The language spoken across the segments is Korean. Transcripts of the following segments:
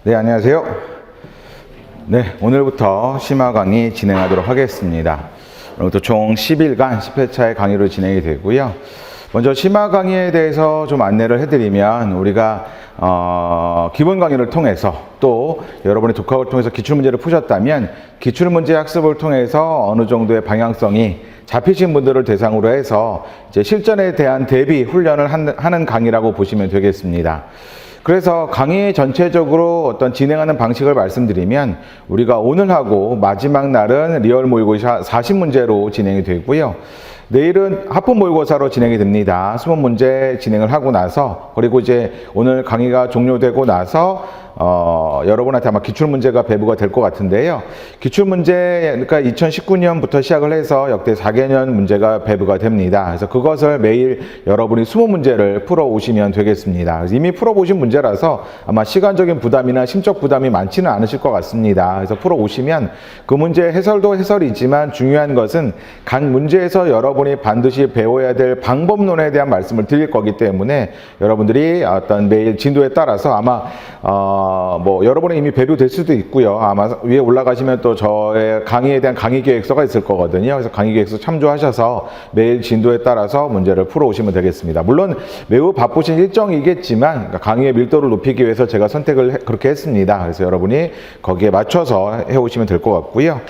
네, 안녕하세요. 네, 오늘부터 심화 강의 진행하도록 하겠습니다. 오늘부터 총 10일간 10회차의 강의로 진행이 되고요. 먼저 심화 강의에 대해서 좀 안내를 해드리면, 우리가 기본 강의를 통해서 또 여러분이 독학을 통해서 기출문제를 푸셨다면 기출문제 학습을 통해서 어느 정도의 방향성이 잡히신 분들을 대상으로 해서 이제 실전에 대한 대비 훈련을 하는 강의라고 보시면 되겠습니다. 그래서 강의 전체적으로 어떤 진행하는 방식을 말씀드리면, 우리가 오늘하고 마지막 날은 리얼 모의고사 40문제로 진행이 되고요. 내일은 하품 모의고사로 진행이 됩니다. 20문제 진행을 하고 나서, 그리고 이제 오늘 강의가 종료되고 나서 여러분한테 아마 기출문제가 배부가 될 것 같은데요. 기출문제, 그러니까 2019년부터 시작을 해서 역대 4개년 문제가 배부가 됩니다. 그래서 그것을 매일 여러분이 20문제를 풀어오시면 되겠습니다. 이미 풀어보신 문제라서 아마 시간적인 부담이나 심적 부담이 많지는 않으실 것 같습니다. 그래서 풀어오시면 그 문제 해설도 해설이지만 중요한 것은 각 문제에서 여러분이 반드시 배워야 될 방법론에 대한 말씀을 드릴 거기 때문에 여러분들이 어떤 매일 진도에 따라서 아마 뭐 여러분이 이미 배부될 수도 있고요. 아마 위에 올라가시면 또 저의 강의에 대한 강의 계획서가 있을 거거든요. 그래서 강의 계획서 참조하셔서 매일 진도에 따라서 문제를 풀어오시면 되겠습니다. 물론 매우 바쁘신 일정이겠지만 강의의 밀도를 높이기 위해서 제가 선택을 그렇게 했습니다. 그래서 여러분이 거기에 맞춰서 해오시면 될 것 같고요.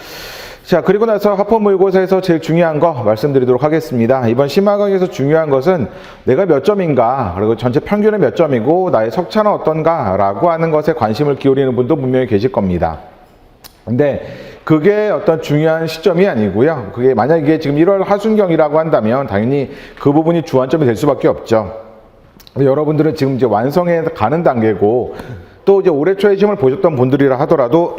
자, 그리고 나서 하품 모의고사에서 제일 중요한 거 말씀드리도록 하겠습니다. 이번 심화 강의에서 중요한 것은 내가 몇 점인가, 그리고 전체 평균은 몇 점이고 나의 석차는 어떤가 라고 하는 것에 관심을 기울이는 분도 분명히 계실 겁니다. 근데 그게 어떤 중요한 시점이 아니고요. 그게 만약 이게 지금 1월 하순경이라고 한다면 당연히 그 부분이 주안점이 될 수밖에 없죠. 여러분들은 지금 이제 완성해 가는 단계고, 또 이제 올해 초에 시험을 보셨던 분들이라 하더라도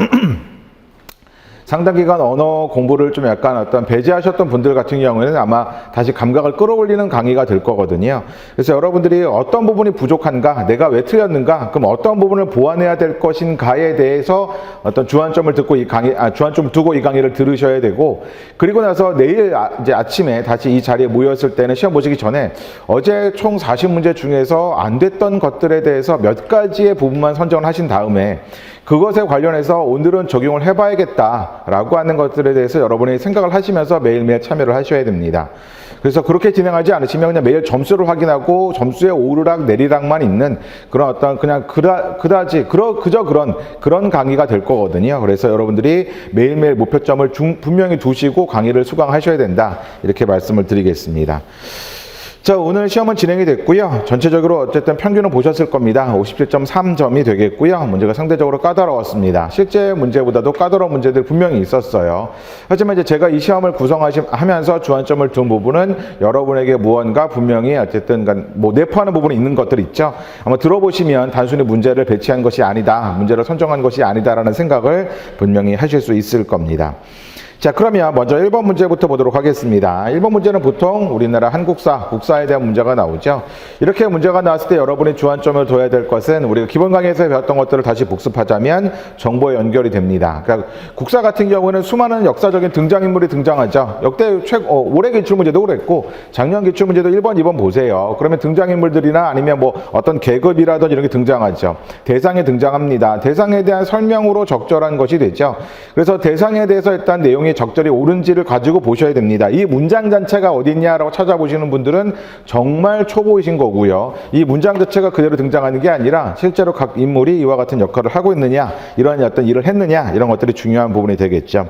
상당 기간 언어 공부를 좀 약간 어떤 배제하셨던 분들 같은 경우에는 아마 다시 감각을 끌어올리는 강의가 될 거거든요. 그래서 여러분들이 어떤 부분이 부족한가, 내가 왜 틀렸는가, 그럼 어떤 부분을 보완해야 될 것인가에 대해서 어떤 주안점을 듣고 주안점 두고 이 강의를 들으셔야 되고, 그리고 나서 내일 이제 아침에 다시 이 자리에 모였을 때는 시험 보시기 전에 어제 총 40문제 중에서 안 됐던 것들에 대해서 몇 가지의 부분만 선정을 하신 다음에 그것에 관련해서 오늘은 적용을 해봐야겠다라고 하는 것들에 대해서 여러분이 생각을 하시면서 매일매일 참여를 하셔야 됩니다. 그래서 그렇게 진행하지 않으시면 그냥 매일 점수를 확인하고 점수에 오르락 내리락만 있는 그런 어떤 그냥 그저 그런 강의가 될 거거든요. 그래서 여러분들이 매일매일 목표점을 분명히 두시고 강의를 수강하셔야 된다, 이렇게 말씀을 드리겠습니다. 자, 오늘 시험은 진행이 됐고요. 전체적으로 어쨌든 평균은 보셨을 겁니다. 57.3점이 되겠고요. 문제가 상대적으로 까다로웠습니다. 실제 문제보다도 까다로운 문제들 분명히 있었어요. 하지만 이제 제가 이 시험을 구성하면서 주안점을 둔 부분은 여러분에게 무언가 분명히 어쨌든 뭐 내포하는 부분이 있는 것들 있죠. 아마 들어보시면 단순히 문제를 배치한 것이 아니다, 문제를 선정한 것이 아니다라는 생각을 분명히 하실 수 있을 겁니다. 자, 그러면 먼저 1번 문제부터 보도록 하겠습니다. 1번 문제는 보통 우리나라 한국사, 국사에 대한 문제가 나오죠. 이렇게 문제가 나왔을 때 여러분이 주안점을 둬야 될 것은 우리가 기본 강의에서 배웠던 것들을 다시 복습하자면 정보에 연결이 됩니다. 그러니까 국사 같은 경우는 수많은 역사적인 등장인물이 등장하죠. 역대 올해 기출문제도 그랬고 작년 기출문제도 1번, 2번 보세요. 그러면 등장인물들이나 아니면 뭐 어떤 계급이라든지 이런 게 등장하죠. 대상에 등장합니다. 대상에 대한 설명으로 적절한 것이 되죠. 그래서 대상에 대해서 일단 내용이 적절히 옳은지를 가지고 보셔야 됩니다. 이 문장 자체가 어디 있냐라고 찾아보시는 분들은 정말 초보이신 거고요. 이 문장 자체가 그대로 등장하는 게 아니라 실제로 각 인물이 이와 같은 역할을 하고 있느냐, 이런 어떤 일을 했느냐, 이런 것들이 중요한 부분이 되겠죠.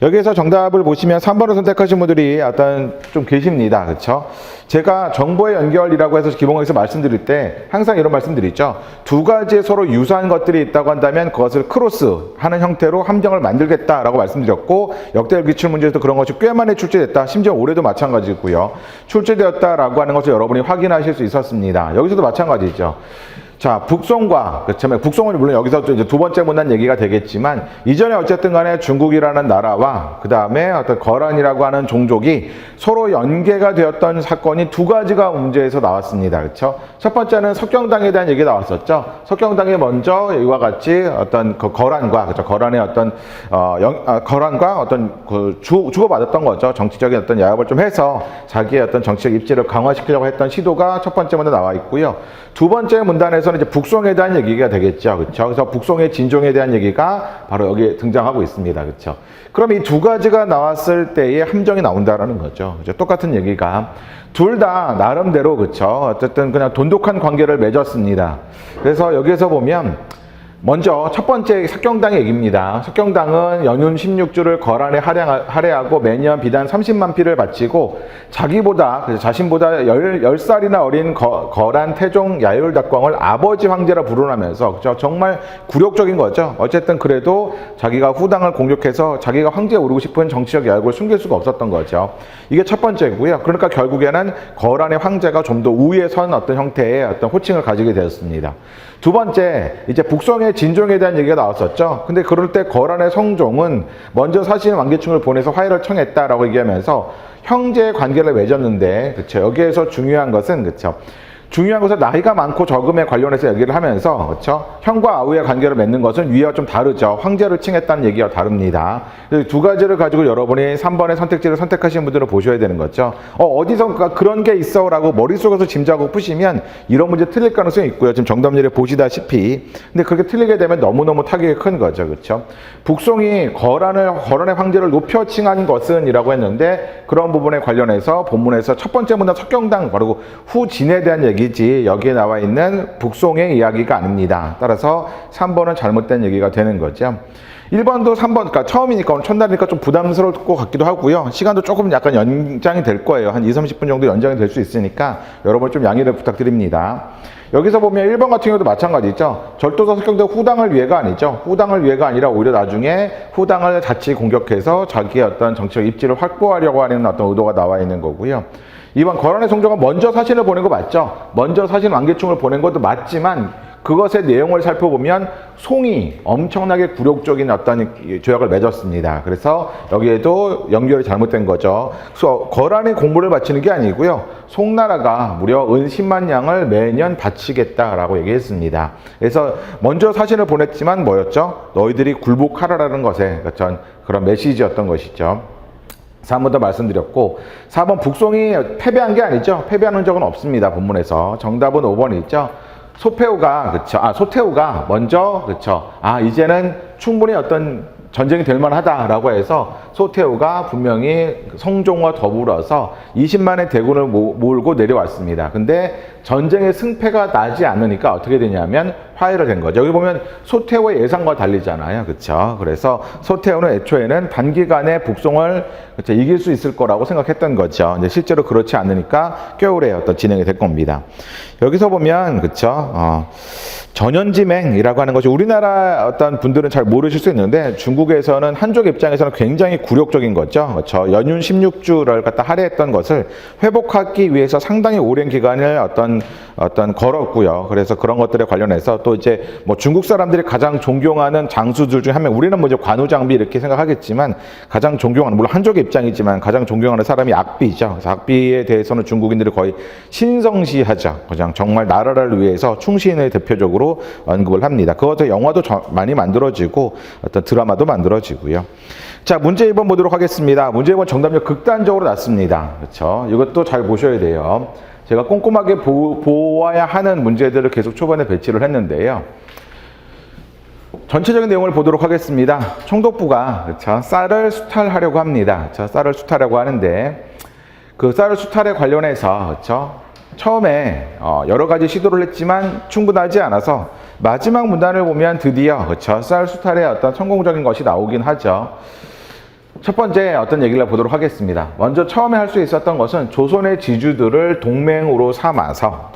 여기에서 정답을 보시면 3번을 선택하신 분들이 어떤 좀 계십니다. 그렇죠? 제가 정보의 연결이라고 해서 기본강의에서 말씀드릴 때 항상 이런 말씀드리죠. 두 가지의 서로 유사한 것들이 있다고 한다면 그것을 크로스하는 형태로 함정을 만들겠다라고 말씀드렸고, 역대 기출문제에서 그런 것이 꽤 많이 출제됐다. 심지어 올해도 마찬가지고요. 출제되었다라고 하는 것을 여러분이 확인하실 수 있었습니다. 여기서도 마찬가지죠. 자, 북송과, 그렇죠. 북송은 물론 여기서 또 이제 두 번째 문단 얘기가 되겠지만, 이전에 어쨌든 간에 중국이라는 나라와 그 다음에 어떤 거란이라고 하는 종족이 서로 연계가 되었던 사건이 두 가지가 문제에서 나왔습니다. 그렇죠? 첫 번째는 석경당에 대한 얘기가 나왔었죠. 석경당이 먼저 이와 같이 어떤 그 거란과, 그렇죠. 거란의 어떤, 거란과 어떤 그 주고받았던 거죠. 정치적인 어떤 야합을 좀 해서 자기의 어떤 정치적 입지를 강화시키려고 했던 시도가 첫 번째 문단에 나와 있고요. 두 번째 문단에서 관련해서는 이제 북송에 대한 얘기가 되겠죠. 그렇죠? 그래서 북송의 진종에 대한 얘기가 바로 여기에 등장하고 있습니다. 그렇죠? 그럼 이 두 가지가 나왔을 때의 함정이 나온다라는 거죠. 그렇죠? 똑같은 얘기가 둘 다 나름대로 그렇죠. 어쨌든 그냥 돈독한 관계를 맺었습니다. 그래서 여기에서 보면 먼저 첫 번째 석경당의 얘기입니다. 석경당은 연륜 16주를 거란에 할애하고 매년 비단 30만 피를 바치고 자기보다 자신보다 10살이나 어린 거란 태종 야율덕광을 아버지 황제라 부르면서 정말 굴욕적인 거죠. 어쨌든 그래도 자기가 후당을 공격해서 자기가 황제에 오르고 싶은 정치적 야욕을 숨길 수가 없었던 거죠. 이게 첫 번째고요. 그러니까 결국에는 거란의 황제가 좀 더 우위에 선 어떤 형태의 어떤 호칭을 가지게 되었습니다. 두 번째, 이제 북송의 진종에 대한 얘기가 나왔었죠. 근데 그럴 때 거란의 성종은 먼저 사신 왕계충을 보내서 화해를 청했다라고 얘기하면서 형제 관계를 맺었는데, 그쵸. 여기에서 중요한 것은, 그쵸. 중요한 것은 나이가 많고 적음에 관련해서 얘기를 하면서, 그쵸. 형과 아우의 관계를 맺는 것은 위와 좀 다르죠. 황제를 칭했다는 얘기와 다릅니다. 두 가지를 가지고 여러분이 3번의 선택지를 선택하시는 분들은 보셔야 되는 거죠. 어디서 그런 게 있어 라고 머릿속에서 짐작하고 푸시면 이런 문제 틀릴 가능성이 있고요. 지금 정답률에 보시다시피. 근데 그렇게 틀리게 되면 너무너무 타격이 큰 거죠. 그렇죠? 북송이 거란의 황제를 높여 칭한 것은 이라고 했는데 그런 부분에 관련해서 본문에서 첫 번째 문단 석경당 바로 후진에 대한 얘기지 여기에 나와 있는 북송의 이야기가 아닙니다. 따라서 3번은 잘못된 얘기가 되는 거죠. 1번도 3번, 그러니까 처음이니까 오늘 첫날이니까 좀 부담스러울 것 같기도 하고요. 시간도 조금 약간 연장이 될 거예요. 한 20-30분 정도 연장이 될 수 있으니까 여러분 좀 양해를 부탁드립니다. 여기서 보면 1번 같은 경우도 마찬가지죠. 절도서 석경대 후당을 위해가 아니죠. 후당을 위해가 아니라 오히려 나중에 후당을 자칫 공격해서 자기의 어떤 정치적 입지를 확보하려고 하는 어떤 의도가 나와 있는 거고요. 2번 거란의 성종가 먼저 사신을 보낸 거 맞죠? 먼저 사신 왕계충을 보낸 것도 맞지만 그것의 내용을 살펴보면 송이 엄청나게 굴욕적인 어떤 조약을 맺었습니다. 그래서 여기에도 연결이 잘못된 거죠. 그래서 거란이 공부를 바치는 게 아니고요. 송나라가 무려 은 10만 양을 매년 바치겠다라고 얘기했습니다. 그래서 먼저 사신을 보냈지만 뭐였죠? 너희들이 굴복하라라는 것에 그런 메시지였던 것이죠. 3번 더 말씀드렸고 4번 북송이 패배한 게 아니죠. 패배하는 적은 없습니다. 본문에서. 정답은 5번이 있죠. 소태우가 먼저, 이제는 충분히 어떤 전쟁이 될 만하다라고 해서 소태우가 분명히 성종과 더불어서 20만의 대군을 몰고 내려왔습니다. 근데 전쟁의 승패가 나지 않으니까 어떻게 되냐면 화해를 된 거죠. 여기 보면 소태우의 예상과 달리잖아요. 그렇죠? 그래서 소태우는 애초에는 단기간에 북송을 이길 수 있을 거라고 생각했던 거죠. 이제 실제로 그렇지 않으니까 겨울에 어떤 진행이 될 겁니다. 여기서 보면 전현지맹이라고 하는 것이 우리나라 어떤 분들은 잘 모르실 수 있는데 중국에서는 한족 입장에서는 굉장히 굴욕적인 거죠. 그렇죠? 연륜 16주를 갖다 할애했던 것을 회복하기 위해서 상당히 오랜 기간을 어떤 걸었고요. 그래서 그런 것들에 관련해서 또 이제 뭐 중국 사람들이 가장 존경하는 장수들 중에 한 명, 우리는 뭐 이제 관우장비 이렇게 생각하겠지만 가장 존경하는, 물론 한족의 입장이지만 가장 존경하는 사람이 악비죠. 그래서 악비에 대해서는 중국인들이 거의 신성시하죠. 그냥 정말 나라를 위해서 충신을 대표적으로 언급을 합니다. 그것도 영화도 많이 만들어지고 어떤 드라마도 만들어지고요. 자, 문제 1번 보도록 하겠습니다. 문제 1번 정답률 극단적으로 낮습니다. 그렇죠? 이것도 잘 보셔야 돼요. 제가 꼼꼼하게 보아야 하는 문제들을 계속 초반에 배치를 했는데요. 전체적인 내용을 보도록 하겠습니다. 총독부가 쌀을 수탈하려고 합니다. 쌀을 수탈하려고 하는데 그 쌀을 수탈에 관련해서 처음에 여러 가지 시도를 했지만 충분하지 않아서 마지막 문단을 보면 드디어 쌀 수탈의 어떤 성공적인 것이 나오긴 하죠. 첫 번째 어떤 얘기를 보도록 하겠습니다. 먼저 처음에 할 수 있었던 것은 조선의 지주들을 동맹으로 삼아서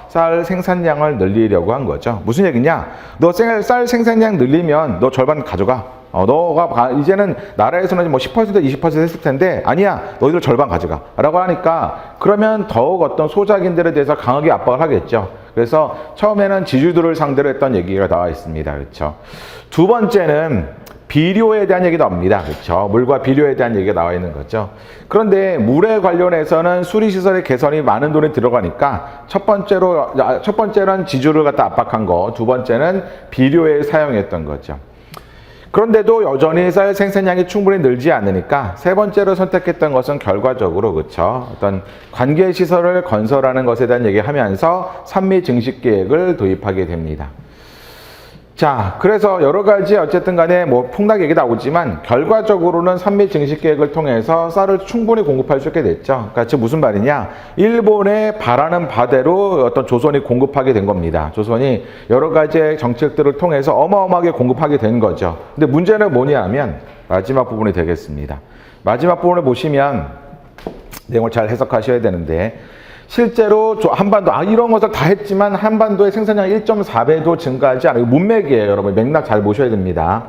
쌀 생산량을 늘리려고 한 거죠. 무슨 얘기냐? 너 쌀 생산량 늘리면 너 절반 가져가. 너가 이제는 나라에서는 뭐 10% 20% 했을 텐데 아니야, 너희들 절반 가져가 라고 하니까 그러면 더욱 어떤 소작인들에 대해서 강하게 압박을 하겠죠. 그래서 처음에는 지주들을 상대로 했던 얘기가 나와 있습니다. 그렇죠? 두 번째는 비료에 대한 얘기 나옵니다. 그렇죠? 물과 비료에 대한 얘기가 나와 있는 거죠. 그런데 물에 관련해서는 수리시설의 개선이 많은 돈이 들어가니까 첫 번째는 지주를 갖다 압박한 거, 두 번째는 비료에 사용했던 거죠. 그런데도 여전히 쌀 생산량이 충분히 늘지 않으니까 세 번째로 선택했던 것은 결과적으로 그렇죠. 어떤 관계 시설을 건설하는 것에 대한 얘기하면서 산미 증식 계획을 도입하게 됩니다. 자, 그래서 여러 가지 어쨌든 간에 뭐 폭락 얘기 나오지만 결과적으로는 산미 증식 계획을 통해서 쌀을 충분히 공급할 수 있게 됐죠. 그러니까 지금 무슨 말이냐? 일본의 바라는 바대로 어떤 조선이 공급하게 된 겁니다. 조선이 여러 가지 정책들을 통해서 어마어마하게 공급하게 된 거죠. 근데 문제는 뭐냐면 마지막 부분이 되겠습니다. 마지막 부분을 보시면 내용을 잘 해석하셔야 되는데 실제로 한반도 이런 것을 다 했지만 한반도의 생산량 1.4배도 증가하지 않아요. 문맥이에요, 여러분. 맥락 잘 보셔야 됩니다.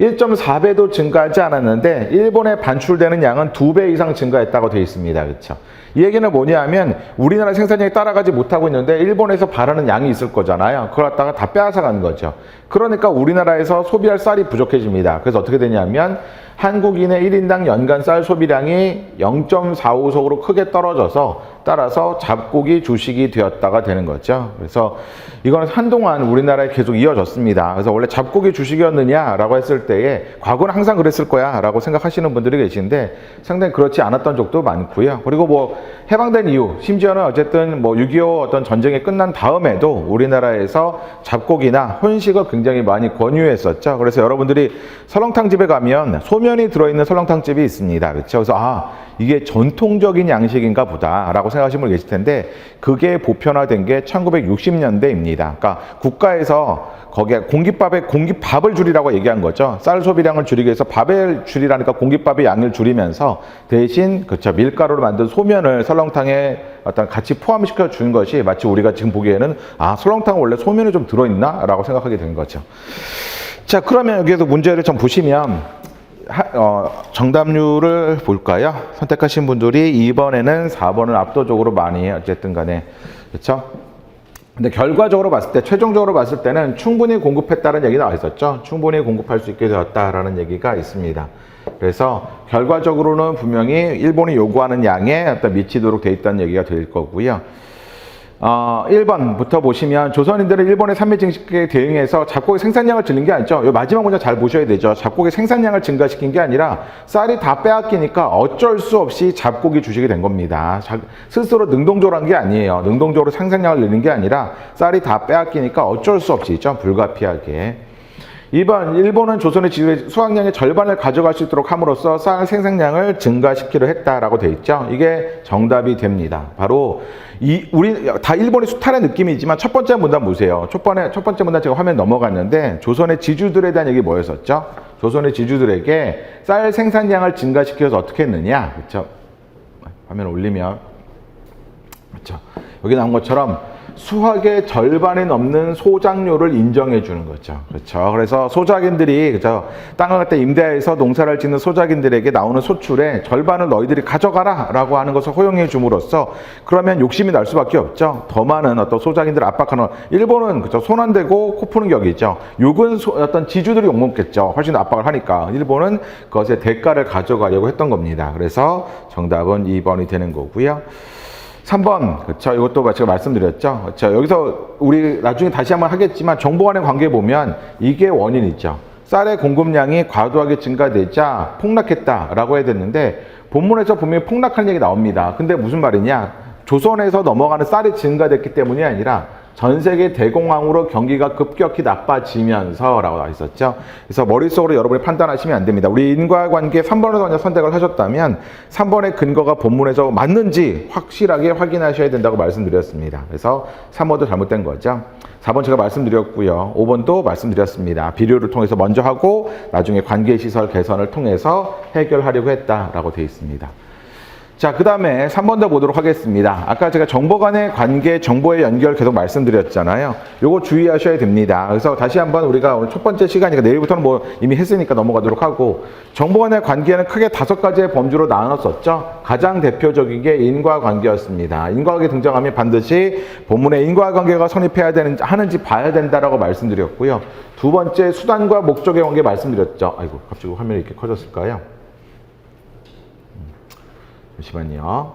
1.4배도 증가하지 않았는데 일본에 반출되는 양은 2배 이상 증가했다고 되어 있습니다. 그렇죠? 이 얘기는 뭐냐면 우리나라 생산량이 따라가지 못하고 있는데 일본에서 바라는 양이 있을 거잖아요. 그걸 갖다가 다 빼앗아간 거죠. 그러니까 우리나라에서 소비할 쌀이 부족해집니다. 그래서 어떻게 되냐면 한국인의 1인당 연간 쌀 소비량이 0.45석으로 크게 떨어져서 따라서 잡곡이 주식이 되었다가 되는 거죠. 그래서 이거는 한동안 우리나라에 계속 이어졌습니다. 그래서 원래 잡곡이 주식이었느냐라고 했을 때에 과거는 항상 그랬을 거야 라고 생각하시는 분들이 계신데 상당히 그렇지 않았던 적도 많고요. 그리고 뭐 해방된 이후 심지어는 어쨌든 뭐 6.25 어떤 전쟁이 끝난 다음에도 우리나라에서 잡곡이나 혼식을 굉장히 많이 권유했었죠. 그래서 여러분들이 설렁탕 집에 가면 소면이 들어있는 설렁탕 집이 있습니다. 그렇죠? 그래서 이게 전통적인 양식인가 보다 라고 생각하시는 분 계실 텐데 그게 보편화된 게 1960년대입니다. 그러니까 국가에서 거기에 공깃밥을 줄이라고 얘기한 거죠. 쌀 소비량을 줄이기 위해서 밥을 줄이라니까 공깃밥의 양을 줄이면서 대신 그렇죠 밀가루로 만든 소면을 설렁탕에 어떤 같이 포함시켜 준 것이 마치 우리가 지금 보기에는 설렁탕은 원래 소면이 좀 들어있나? 라고 생각하게 된 거죠. 자, 그러면 여기에서 문제를 좀 보시면 정답률을 볼까요? 선택하신 분들이 2번에는 4번을 압도적으로 많이 어쨌든 간에 그렇죠? 근데 결과적으로 봤을 때 최종적으로 봤을 때는 충분히 공급했다는 얘기 나와 있었죠. 충분히 공급할 수 있게 되었다라는 얘기가 있습니다. 그래서 결과적으로는 분명히 일본이 요구하는 양에 어떤 미치도록 돼 있다는 얘기가 될 거고요. 1번부터 보시면 조선인들은 일본의 산미 증식에 대응해서 잡곡의 생산량을 줄인 게 아니죠. 이 마지막 문제 잘 보셔야 되죠. 잡곡의 생산량을 증가시킨 게 아니라 쌀이 다 빼앗기니까 어쩔 수 없이 잡곡이 주식이 된 겁니다. 스스로 능동적으로 한 게 아니에요. 능동적으로 생산량을 늘린 게 아니라 쌀이 다 빼앗기니까 어쩔 수 없이 있죠. 불가피하게. 2번, 일본은 조선의 지주의 수확량의 절반을 가져갈 수 있도록 함으로써 쌀 생산량을 증가시키려 했다라고 돼 있죠. 이게 정답이 됩니다. 바로 우리 다 일본의 수탈의 느낌이지만 첫 번째 문단 보세요. 첫 번째 문단 제가 화면 넘어갔는데 조선의 지주들에 대한 얘기 뭐였었죠? 조선의 지주들에게 쌀 생산량을 증가시켜서 어떻게 했느냐? 그렇죠? 화면 올리면 그렇죠? 여기 나온 것처럼 수확의 절반이 넘는 소작료를 인정해 주는 거죠. 그렇죠. 그래서 소작인들이 그렇죠. 땅을 갖다 임대해서 농사를 짓는 소작인들에게 나오는 소출의 절반을 너희들이 가져가라 라고 하는 것을 허용해 줌으로써 그러면 욕심이 날 수밖에 없죠. 더 많은 어떤 소작인들을 압박하는 일본은 그렇죠. 손 안 대고 코 푸는 격이죠. 욕은 어떤 지주들이 욕먹겠죠. 훨씬 압박을 하니까 일본은 그것의 대가를 가져가려고 했던 겁니다. 그래서 정답은 2번이 되는 거고요. 3번, 그렇죠. 이것도 제가 말씀드렸죠. 그렇죠. 여기서 우리 나중에 다시 한번 하겠지만 정보 간의 관계 보면 이게 원인이죠. 쌀의 공급량이 과도하게 증가되자 폭락했다라고 해야 됐는데 본문에서 분명히 폭락하는 얘기 나옵니다. 근데 무슨 말이냐? 조선에서 넘어가는 쌀이 증가됐기 때문이 아니라 전 세계 대공황으로 경기가 급격히 나빠지면서 라고 나와 있었죠. 그래서 머릿속으로 여러분이 판단하시면 안 됩니다. 우리 인과관계 3번을 먼저 선택을 하셨다면 3번의 근거가 본문에서 맞는지 확실하게 확인하셔야 된다고 말씀드렸습니다. 그래서 3번도 잘못된 거죠. 4번 제가 말씀드렸고요. 5번도 말씀드렸습니다. 비료를 통해서 먼저 하고 나중에 관계시설 개선을 통해서 해결하려고 했다라고 되어 있습니다. 자, 그 다음에 3번 더 보도록 하겠습니다. 아까 제가 정보 간의 관계, 정보의 연결 계속 말씀드렸잖아요. 요거 주의하셔야 됩니다. 그래서 다시 한번 우리가 오늘 첫 번째 시간이니까 내일부터는 뭐 이미 했으니까 넘어가도록 하고 정보 간의 관계는 크게 5가지의 범주로 나눴었죠. 가장 대표적인 게 인과관계였습니다. 인과관계 등장하면 반드시 본문에 인과관계가 성립해야 하는지 봐야 된다라고 말씀드렸고요. 두 번째 수단과 목적의 관계 말씀드렸죠. 아이고, 갑자기 화면이 이렇게 커졌을까요? 잠시만요.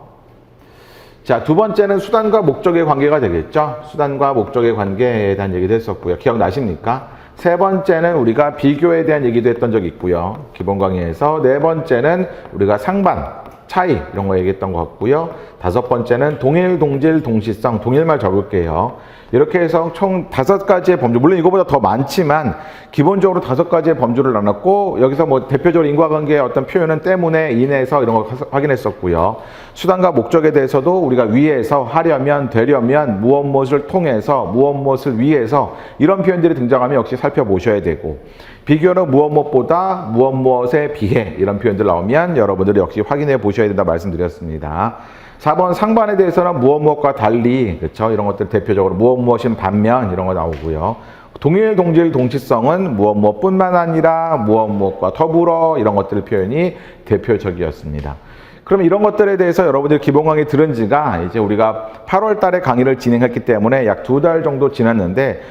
자, 두 번째는 수단과 목적의 관계가 되겠죠. 수단과 목적의 관계에 대한 얘기도 했었고요. 기억나십니까? 세 번째는 우리가 비교에 대한 얘기도 했던 적이 있고요. 기본 강의에서. 네 번째는 우리가 상반, 차이 이런 거 얘기했던 것 같고요. 다섯 번째는 동일, 동질, 동시성, 동일말 적을게요. 이렇게 해서 총 5가지의 범주, 물론 이거보다 더 많지만 기본적으로 5가지의 범주를 나눴고, 여기서 뭐 대표적으로 인과관계의 어떤 표현은 때문에, 인해서 이런 거 확인했었고요. 수단과 목적에 대해서도 우리가 위해서, 하려면, 되려면, 무엇 무엇을 통해서, 무엇 무엇을 위해서 이런 표현들이 등장하면 역시 살펴보셔야 되고, 비교는 무엇 무엇보다 무엇 무엇에 비해 이런 표현들 나오면 여러분들이 역시 확인해 보셔야 된다 말씀드렸습니다. 4번 상반에 대해서는 무엇 무엇과 달리, 그렇죠? 이런 것들 대표적으로 무엇 무엇인 반면 이런 거 나오고요. 동일, 동질, 동시성은 무엇 무엇뿐만 아니라 무엇 무엇과 더불어 이런 것들 표현이 대표적이었습니다. 그럼 이런 것들에 대해서 여러분들 기본 강의 들은 지가 이제 우리가 8월 달에 강의를 진행했기 때문에 약 2달 정도 지났는데,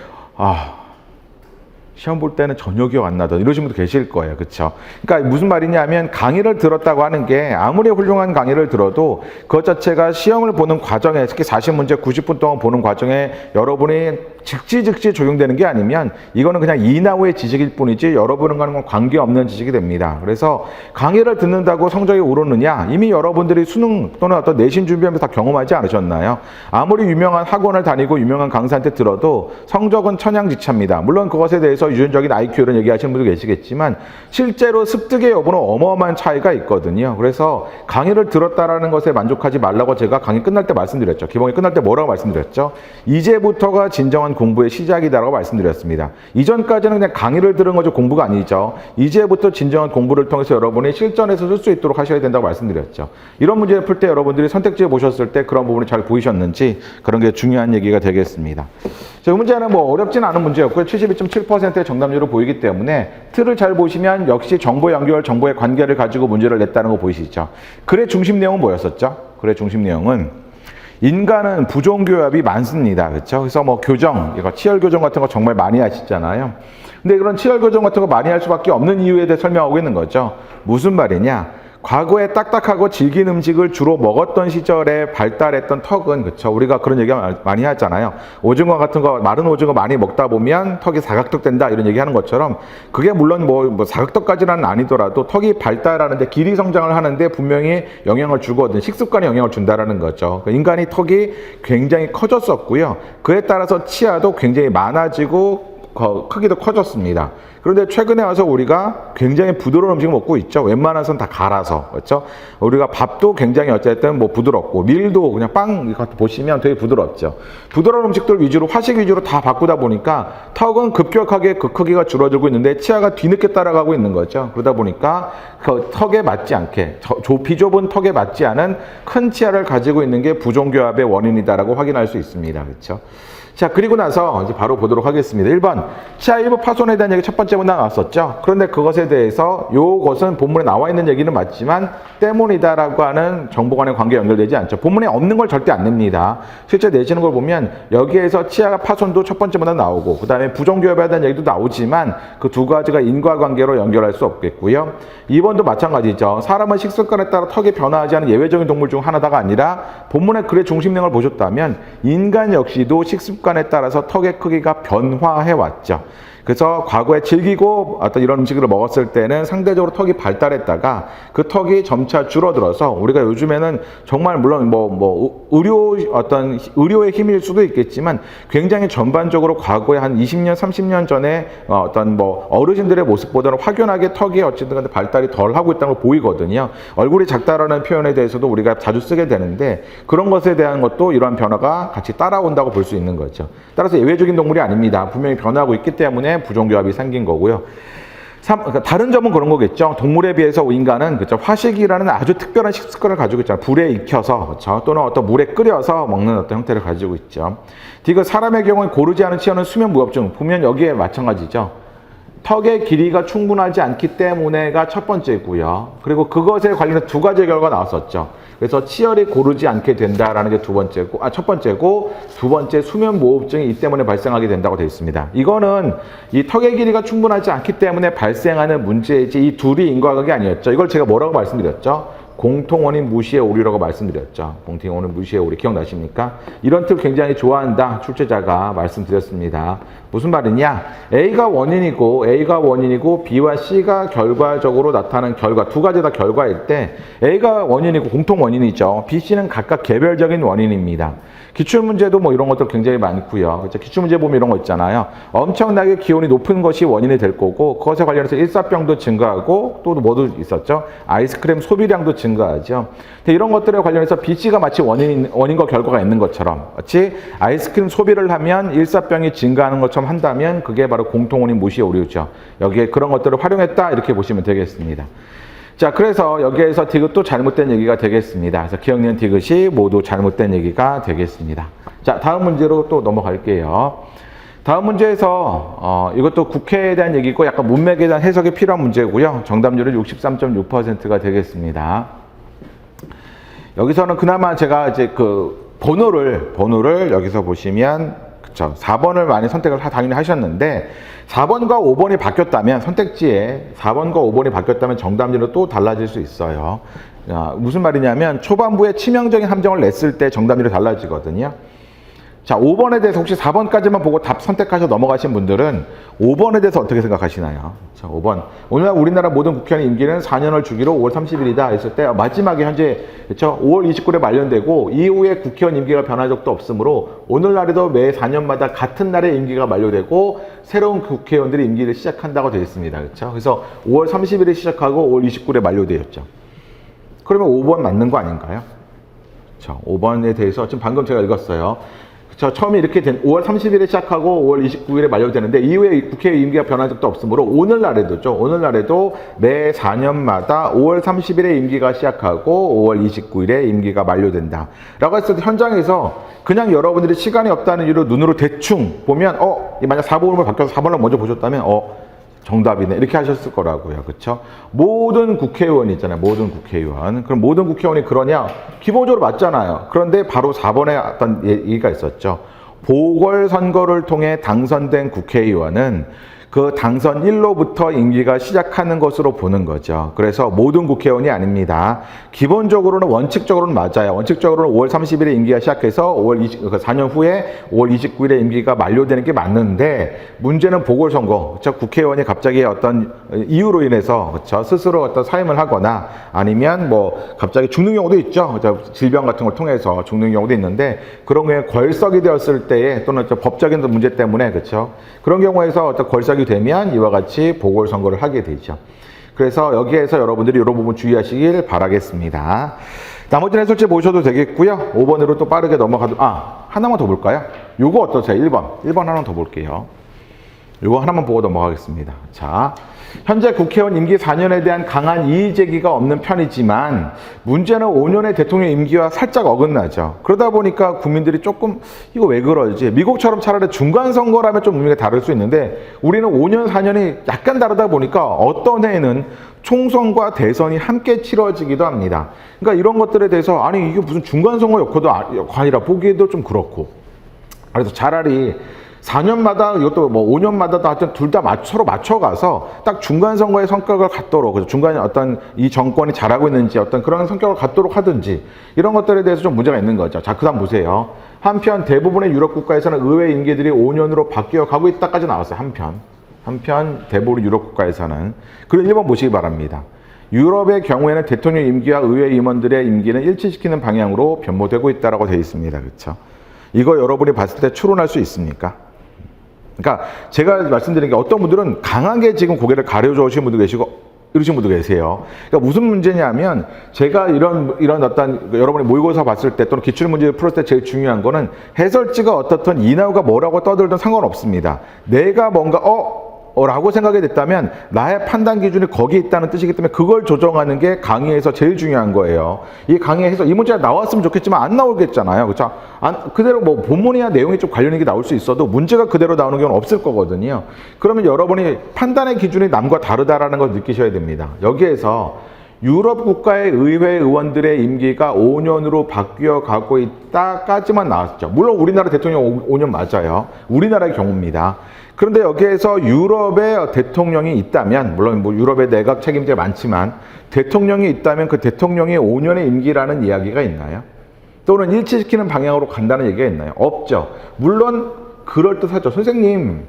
시험 볼 때는 전혀 기억 안 나던 이러신 분도 계실 거예요. 그렇죠? 그러니까 무슨 말이냐면 강의를 들었다고 하는 게 아무리 훌륭한 강의를 들어도 그것 자체가 시험을 보는 과정에, 특히 40문제 90분 동안 보는 과정에 여러분이 즉시 적용되는 게 아니면 이거는 그냥 이나후의 지식일 뿐이지 여러분과는 관계없는 지식이 됩니다. 그래서 강의를 듣는다고 성적이 오르느냐, 이미 여러분들이 수능 또는 어떤 내신 준비하면서 다 경험하지 않으셨나요? 아무리 유명한 학원을 다니고 유명한 강사한테 들어도 성적은 천양지차입니다. 물론 그것에 대해서 유전적인 IQ 이런 얘기하시는 분도 계시겠지만 실제로 습득의 여부는 어마어마한 차이가 있거든요. 그래서 강의를 들었다라는 것에 만족하지 말라고 제가 강의 끝날 때 말씀드렸죠. 기본이 끝날 때 뭐라고 말씀드렸죠? 이제부터가 진정한 공부의 시작이다라고 말씀드렸습니다. 이전까지는 그냥 강의를 들은 거죠. 공부가 아니죠. 이제부터 진정한 공부를 통해서 여러분이 실전에서 쓸 수 있도록 하셔야 된다고 말씀드렸죠. 이런 문제를 풀 때 여러분들이 선택지에 보셨을 때 그런 부분이 잘 보이셨는지 그런 게 중요한 얘기가 되겠습니다. 자, 이 문제는 뭐 어렵진 않은 문제였고요. 72.7%의 정답률로 보이기 때문에 틀을 잘 보시면 역시 정보 연결, 정보의 관계를 가지고 문제를 냈다는 거 보이시죠? 글의 중심 내용은 뭐였었죠? 글의 중심 내용은 인간은 부종교합이 많습니다. 그렇죠? 그래서 뭐 교정, 이거 치열교정 같은 거 정말 많이 하시잖아요. 근데 그런 치열교정 같은 거 많이 할 수밖에 없는 이유에 대해 설명하고 있는 거죠. 무슨 말이냐? 과거에 딱딱하고 질긴 음식을 주로 먹었던 시절에 발달했던 턱은, 그쵸, 우리가 그런 얘기 많이 하잖아요. 오징어 같은 거, 마른 오징어 많이 먹다 보면 턱이 사각턱 된다 이런 얘기 하는 것처럼, 그게 물론 뭐 사각턱까지는 아니더라도 턱이 발달하는데, 길이 성장을 하는데 분명히 영향을 주거든, 식습관에 영향을 준다라는 거죠. 인간이 턱이 굉장히 커졌었고요. 그에 따라서 치아도 굉장히 많아지고 크기도 커졌습니다. 그런데 최근에 와서 우리가 굉장히 부드러운 음식을 먹고 있죠. 웬만한 선 다 갈아서. 그렇죠? 우리가 밥도 굉장히 어쨌든 뭐 부드럽고, 밀도 그냥 빵 이거 보시면 되게 부드럽죠. 부드러운 음식들 위주로, 화식 위주로 다 바꾸다 보니까 턱은 급격하게 그 크기가 줄어들고 있는데 치아가 뒤늦게 따라가고 있는 거죠. 그러다 보니까 그 턱에 맞지 않게, 비좁은 턱에 맞지 않은 큰 치아를 가지고 있는 게 부종교합의 원인이다라고 확인할 수 있습니다. 그렇죠? 자, 그리고 나서 이제 바로 보도록 하겠습니다. 1번, 치아 일부 파손에 대한 얘기 첫 번째 문단 나왔었죠. 그런데 그것에 대해서 요것은 본문에 나와 있는 얘기는 맞지만 때문이다라고 하는 정보간의 관계 연결되지 않죠. 본문에 없는 걸 절대 안 냅니다. 실제 내시는 걸 보면 여기에서 치아가 파손도 첫 번째 문단 나오고, 그 다음에 부종교합에 대한 얘기도 나오지만 그 두 가지가 인과관계로 연결할 수 없겠고요. 2번도 마찬가지죠. 사람은 식습관에 따라 턱이 변화하지 않은 예외적인 동물 중 하나다가 아니라 본문의 글의 중심 내용을 보셨다면 인간 역시도 식습관에 따라서 턱의 크기가 변화해 왔죠. 그래서 과거에 질기고 어떤 이런 음식을 먹었을 때는 상대적으로 턱이 발달했다가 그 턱이 점차 줄어들어서 우리가 요즘에는 정말 물론 의료의 힘일 수도 있겠지만 굉장히 전반적으로 과거에 한 20년, 30년 전에 어떤 어르신들의 모습보다는 확연하게 턱이 어쨌든 간에 발달이 덜 하고 있다는 걸 보이거든요. 얼굴이 작다라는 표현에 대해서도 우리가 자주 쓰게 되는데 그런 것에 대한 것도 이러한 변화가 같이 따라온다고 볼 수 있는 거죠. 따라서 예외적인 동물이 아닙니다. 분명히 변하고 있기 때문에 부종교합이 생긴 거고요. 다른 점은 그런 거겠죠. 동물에 비해서 인간은, 그렇죠, 화식이라는 아주 특별한 식습관을 가지고 있잖아요. 불에 익혀서, 그렇죠, 또는 어떤 물에 끓여서 먹는 어떤 형태를 가지고 있죠. 디귿, 사람의 경우에 고르지 않은 치아는 수면 무협증. 보면 여기에 마찬가지죠. 턱의 길이가 충분하지 않기 때문에가 첫 번째고요. 그리고 그것에 관련해서 두 가지 결과가 나왔었죠. 그래서 치열이 고르지 않게 된다라는 게 첫 번째고, 두 번째 수면 무호흡증이 이 때문에 발생하게 된다고 되어 있습니다. 이거는 이 턱의 길이가 충분하지 않기 때문에 발생하는 문제이지 이 둘이 인과관계 아니었죠. 이걸 제가 뭐라고 말씀드렸죠? 공통원인 무시의 오류라고 말씀드렸죠. 공통원인 무시의 오류 기억나십니까? 이런 틀 굉장히 좋아한다 출제자가 말씀드렸습니다. 무슨 말이냐? A가 원인이고 B와 C가 결과적으로 나타나는 결과, 두 가지 다 결과일 때 A가 원인이고 공통 원인이죠. B, C는 각각 개별적인 원인입니다. 기출문제도 뭐 이런 것도 굉장히 많고요. 그렇죠? 기출문제 보면 이런 거 있잖아요. 엄청나게 기온이 높은 것이 원인이 될 거고 그것에 관련해서 일사병도 증가하고 또 뭐도 있었죠? 아이스크림 소비량도 증가하죠. 근데 이런 것들에 관련해서 B, C가 마치 원인과 결과가 있는 것처럼 마치 아이스크림 소비를 하면 일사병이 증가하는 것처럼 한다면 그게 바로 공통원인 무시의 오류죠. 여기에 그런 것들을 활용했다 이렇게 보시면 되겠습니다. 자, 그래서 여기에서 디귿도 잘못된 얘기가 되겠습니다. 그래서 기억니은 디귿이 모두 잘못된 얘기가 되겠습니다. 자, 다음 문제로 또 넘어갈게요. 다음 문제에서 이것도 국회에 대한 얘기고 약간 문맥에 대한 해석이 필요한 문제고요. 정답률은 63.6%가 되겠습니다. 여기서는 그나마 제가 이제 그 번호를 여기서 보시면 그쵸, 4번을 많이 선택을 당연히 하셨는데 4번과 5번이 바뀌었다면 선택지에 4번과 5번이 바뀌었다면 정답률은 또 달라질 수 있어요. 무슨 말이냐면 초반부에 치명적인 함정을 냈을 때 정답률이 달라지거든요. 자, 5번에 대해서 혹시 4번까지만 보고 답 선택하셔 넘어가신 분들은 5번에 대해서 어떻게 생각하시나요? 자, 5번. 오늘 우리나라 모든 국회의원 임기는 4년을 주기로 5월 30일이다 했을 때 마지막에 현재 그렇죠? 5월 29일에 만료되고 이후에 국회의원 임기가 변한 적도 없으므로 오늘날에도 매 4년마다 같은 날에 임기가 만료되고 새로운 국회의원들이 임기를 시작한다고 되어 있습니다. 그렇죠? 그래서 5월 30일에 시작하고 5월 29일에 만료되었죠. 그러면 5번 맞는 거 아닌가요? 그렇죠? 5번에 대해서 지금 방금 제가 읽었어요. 처음에 이렇게 된 5월 30일에 시작하고 5월 29일에 만료되는데 이후에 국회 임기가 변한 적도 없으므로 오늘날에도 매 4년마다 5월 30일에 임기가 시작하고 5월 29일에 임기가 만료된다. 라고 했을 때 현장에서 그냥 여러분들이 시간이 없다는 이유로 눈으로 대충 보면 만약 4번으로 바뀌어서 4번을 먼저 보셨다면 정답이네 이렇게 하셨을 거라고요. 그렇죠? 모든 국회의원이 있잖아요. 모든 국회의원. 그럼 모든 국회의원이 그러냐? 기본적으로 맞잖아요. 그런데 바로 4번에 어떤 얘기가 있었죠. 보궐선거를 통해 당선된 국회의원은 그 당선일로부터 임기가 시작하는 것으로 보는 거죠. 그래서 모든 국회의원이 아닙니다. 기본적으로는 원칙적으로는 맞아요. 원칙적으로는 5월 30일에 임기가 시작해서 4년 후에 5월 29일에 임기가 만료되는 게 맞는데 문제는 보궐선거. 그렇죠? 국회의원이 갑자기 어떤 이유로 인해서 그렇죠? 스스로 어떤 사임을 하거나 아니면 뭐 갑자기 죽는 경우도 있죠. 그렇죠? 질병 같은 걸 통해서 죽는 경우도 있는데 그런 경우에 걸석이 되었을 때에 또는 법적인 문제 때문에 그렇죠? 그런 경우에서 어떤 걸석이 되면 이와 같이 보궐선거를 하게 되죠. 그래서 여기에서 여러분들이 이런 부분 주의하시길 바라겠습니다. 나머지는 해설지 보셔도 되겠고요. 5번으로 또 빠르게 하나만 더 볼까요? 요거 어떠세요? 1번 하나 더 볼게요. 요거 하나만 보고 넘어가겠습니다. 자, 현재 국회의원 임기 4년에 대한 강한 이의 제기가 없는 편이지만 문제는 5년의 대통령 임기와 살짝 어긋나죠. 그러다 보니까 국민들이 조금 이거 왜 그러지? 미국처럼 차라리 중간 선거라면 좀 의미가 다를 수 있는데 우리는 5년, 4년이 약간 다르다 보니까 어떤 해에는 총선과 대선이 함께 치러지기도 합니다. 그러니까 이런 것들에 대해서 아니 이게 무슨 중간 선거 역할이라 보기에도 좀 그렇고 그래서 차라리 4년마다 이것도 뭐 5년마다 하여튼 둘 다 서로 맞춰가서 딱 중간 선거의 성격을 갖도록 그래서 중간에 어떤 이 정권이 잘하고 있는지 어떤 그런 성격을 갖도록 하든지 이런 것들에 대해서 좀 문제가 있는 거죠. 자, 그다음 보세요. 한편 대부분의 유럽 국가에서는 의회 임기들이 5년으로 바뀌어 가고 있다까지 나왔어요. 한편 대부분 유럽 국가에서는 그런 1번 보시기 바랍니다. 유럽의 경우에는 대통령 임기와 의회 임원들의 임기는 일치시키는 방향으로 변모되고 있다고 되어 있습니다. 그렇죠? 이거 여러분이 봤을 때 추론할 수 있습니까? 그러니까 제가 말씀드린 게 어떤 분들은 강하게 지금 고개를 가려줘 오신 분도 계시고 이러신 분도 계세요. 그러니까 무슨 문제냐면 제가 이런 어떤 여러분이 모의고사 봤을 때 또는 기출문제를 풀었을 때 제일 중요한 거는 해설지가 어떻든 이나우가 뭐라고 떠들든 상관없습니다. 내가 뭔가 라고 생각이 됐다면 나의 판단 기준이 거기에 있다는 뜻이기 때문에 그걸 조정하는 게 강의에서 제일 중요한 거예요. 이 강의에서 이 문제가 나왔으면 좋겠지만 안 나오겠잖아요. 그렇죠? 그대로 뭐 본문이나 내용이 좀 관련 있는 게 나올 수 있어도 문제가 그대로 나오는 경우는 없을 거거든요. 그러면 여러분이 판단의 기준이 남과 다르다라는 걸 느끼셔야 됩니다. 여기에서 유럽 국가의 의회 의원들의 임기가 5년으로 바뀌어 가고 있다까지만 나왔죠. 물론 우리나라 대통령 5년 맞아요. 우리나라의 경우입니다. 그런데 여기에서 유럽의 대통령이 있다면 물론 뭐 유럽의 내각 책임제 많지만 대통령이 있다면 그 대통령이 5년의 임기라는 이야기가 있나요? 또는 일치시키는 방향으로 간다는 얘기가 있나요? 없죠. 물론 그럴듯하죠. 선생님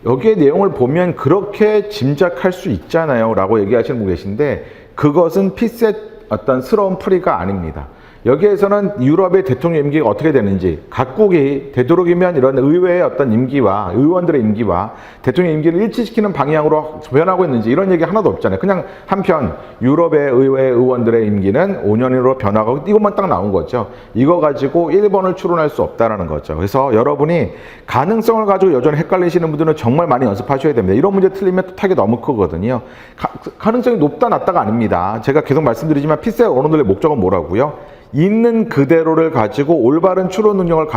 여기에 내용을 보면 그렇게 짐작할 수 있잖아요 라고 얘기하시는 분 계신데, 그것은 피셋 어떤 스러운 풀이가 아닙니다. 여기에서는 유럽의 대통령 임기가 어떻게 되는지, 각국이 되도록이면 이런 의회의 어떤 임기와 의원들의 임기와 대통령 임기를 일치시키는 방향으로 변하고 있는지 이런 얘기 하나도 없잖아요. 그냥 한편 유럽의 의회 의원들의 임기는 5년으로 변화하고, 이것만 딱 나온 거죠. 이거 가지고 1번을 추론할 수 없다라는 거죠. 그래서 여러분이 가능성을 가지고 여전히 헷갈리시는 분들은 정말 많이 연습하셔야 됩니다. 이런 문제 틀리면 또 타격이 너무 크거든요. 가능성이 높다 낮다가 아닙니다. 제가 계속 말씀드리지만 피셋 언어들의 목적은 뭐라고요? 있는 그대로를 가지고 올바른 추론 능력을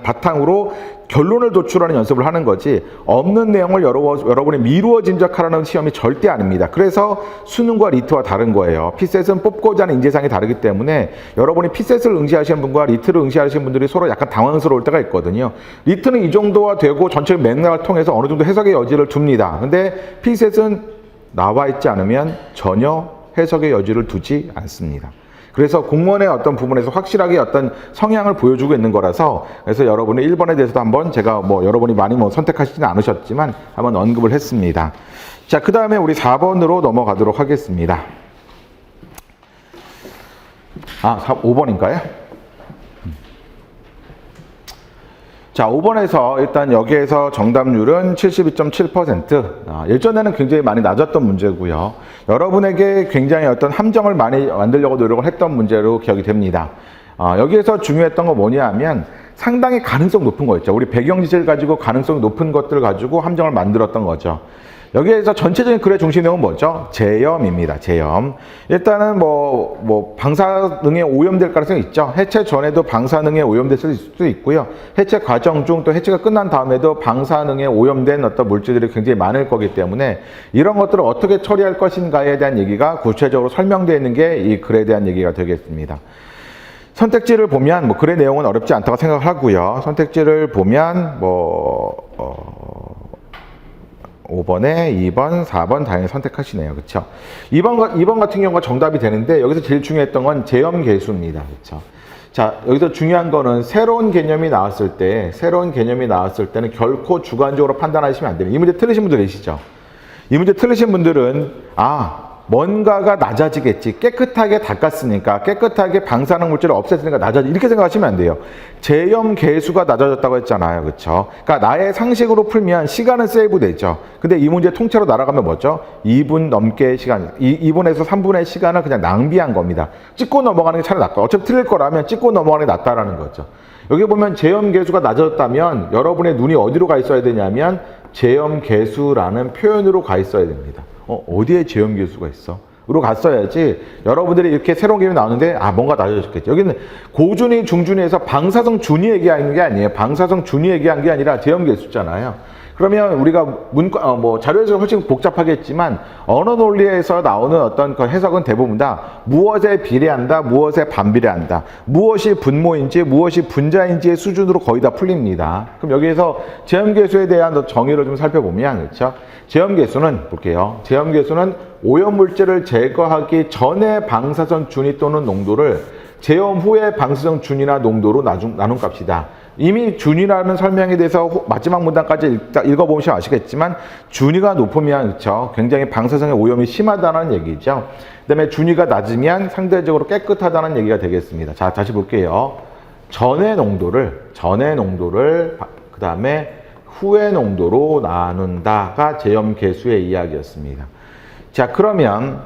바탕으로 결론을 도출하는 연습을 하는 거지, 없는 내용을 여러분이 미루어 짐작하라는 시험이 절대 아닙니다. 그래서 수능과 리트와 다른 거예요. 피셋은 뽑고자 하는 인재상이 다르기 때문에 여러분이 피셋을 응시하시는 분과 리트를 응시하시는 분들이 서로 약간 당황스러울 때가 있거든요. 리트는 이 정도가 되고 전체 맥락을 통해서 어느 정도 해석의 여지를 둡니다. 근데 피셋은 나와 있지 않으면 전혀 해석의 여지를 두지 않습니다. 그래서 공무원의 어떤 부분에서 확실하게 어떤 성향을 보여주고 있는 거라서, 그래서 여러분의 1번에 대해서도 한번 제가 여러분이 많이 선택하시지는 않으셨지만 한번 언급을 했습니다. 자, 그 다음에 우리 4번으로 넘어가도록 하겠습니다. 5번인가요? 자, 5번에서 일단 여기에서 정답률은 72.7%. 예전에는 굉장히 많이 낮았던 문제고요. 여러분에게 굉장히 어떤 함정을 많이 만들려고 노력을 했던 문제로 기억이 됩니다. 여기에서 중요했던 거 뭐냐 하면 상당히 가능성 높은 거 있죠. 우리 배경지질 가지고 가능성 높은 것들 가지고 함정을 만들었던 거죠. 여기에서 전체적인 글의 중심 내용은 뭐죠? 제염입니다. 제염. 일단은 방사능에 오염될 가능성이 있죠. 해체 전에도 방사능에 오염됐을 수도 있고요. 해체 과정 중 또 해체가 끝난 다음에도 방사능에 오염된 어떤 물질들이 굉장히 많을 거기 때문에 이런 것들을 어떻게 처리할 것인가에 대한 얘기가 구체적으로 설명되어 있는 게 이 글에 대한 얘기가 되겠습니다. 선택지를 보면 글의 내용은 어렵지 않다고 생각하고요. 선택지를 보면 5번에 2번, 4번 당연히 선택하시네요. 그렇죠? 2번 같은 경우가 정답이 되는데 여기서 제일 중요했던 건 제염 계수입니다. 그렇죠? 자, 여기서 중요한 거는 새로운 개념이 나왔을 때는 결코 주관적으로 판단하시면 안 됩니다. 이 문제 틀리신 분들 계시죠? 이 문제 틀리신 분들은 뭔가가 낮아지겠지. 깨끗하게 닦았으니까, 깨끗하게 방사능 물질을 없앴으니까 낮아지, 이렇게 생각하시면 안 돼요. 제염 계수가 낮아졌다고 했잖아요. 그렇죠? 그러니까 나의 상식으로 풀면 시간은 세이브 되죠. 근데 이 문제 통째로 날아가면 뭐죠? 2분 넘게 시간, 2분에서 3분의 시간을 그냥 낭비한 겁니다. 찍고 넘어가는 게 차라리 낫다. 어차피 틀릴 거라면 찍고 넘어가는 게 낫다라는 거죠. 여기 보면 제염 계수가 낮아졌다면 여러분의 눈이 어디로 가 있어야 되냐면 제염 계수라는 표현으로 가 있어야 됩니다. 어디에 제염 계수가 있어? 으로 갔어야지 여러분들이 이렇게 새로운 개념이 나오는데 뭔가 낮아졌겠죠. 여기는 고준위, 중준위에서 방사성 준위 얘기하는 게 아니에요. 방사성 준위 얘기한 게 아니라 제염 계수잖아요. 그러면 우리가 자료에서 훨씬 복잡하겠지만 언어 논리에서 나오는 어떤 그 해석은 대부분 다 무엇에 비례한다, 무엇에 반비례한다, 무엇이 분모인지, 무엇이 분자인지의 수준으로 거의 다 풀립니다. 그럼 여기에서 제염계수에 대한 정의를 좀 살펴보면, 그렇죠? 제염계수는 볼게요. 제염계수는 오염물질을 제거하기 전에 방사선 준위 또는 농도를 제염 후에 방사선 준위나 농도로 나눈 값이다. 이미 준위라는 설명에 대해서 마지막 문단까지 읽어보시면 아시겠지만 준위가 높으면, 그렇죠, 굉장히 방사성의 오염이 심하다는 얘기죠. 그 다음에 준위가 낮으면 상대적으로 깨끗하다는 얘기가 되겠습니다. 자, 다시 볼게요. 전의 농도를 그 다음에 후의 농도로 나눈다가 제염계수의 이야기였습니다. 자, 그러면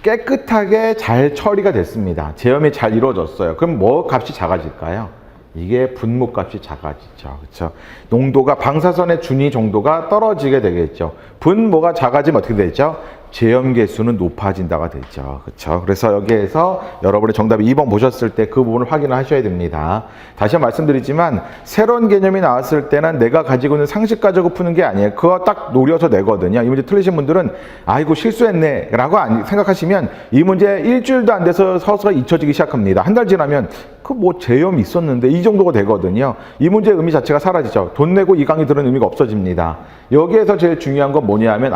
깨끗하게 잘 처리가 됐습니다. 제염이 잘 이루어졌어요. 그럼 뭐 값이 작아질까요? 이게 분모 값이 작아지죠. 그렇죠? 농도가, 방사선의 준위 정도가 떨어지게 되겠죠. 분모가 작아지면 어떻게 되죠? 제염계수는 높아진다가 되죠. 그렇죠? 그래서 여기에서 여러분의 정답이 2번 보셨을 때 그 부분을 확인을 하셔야 됩니다. 다시 한번 말씀드리지만 새로운 개념이 나왔을 때는 내가 가지고 있는 상식 가지고 푸는 게 아니에요. 그거 딱 노려서 내거든요. 이 문제 틀리신 분들은 이거 실수했네 라고 생각하시면 이 문제 일주일도 안 돼서 서서히 잊혀지기 시작합니다. 한 달 지나면 제염 있었는데 이 정도가 되거든요. 이 문제의 의미 자체가 사라지죠. 돈 내고 이 강의 들은 의미가 없어집니다. 여기에서 제일 중요한 건 뭐냐 하면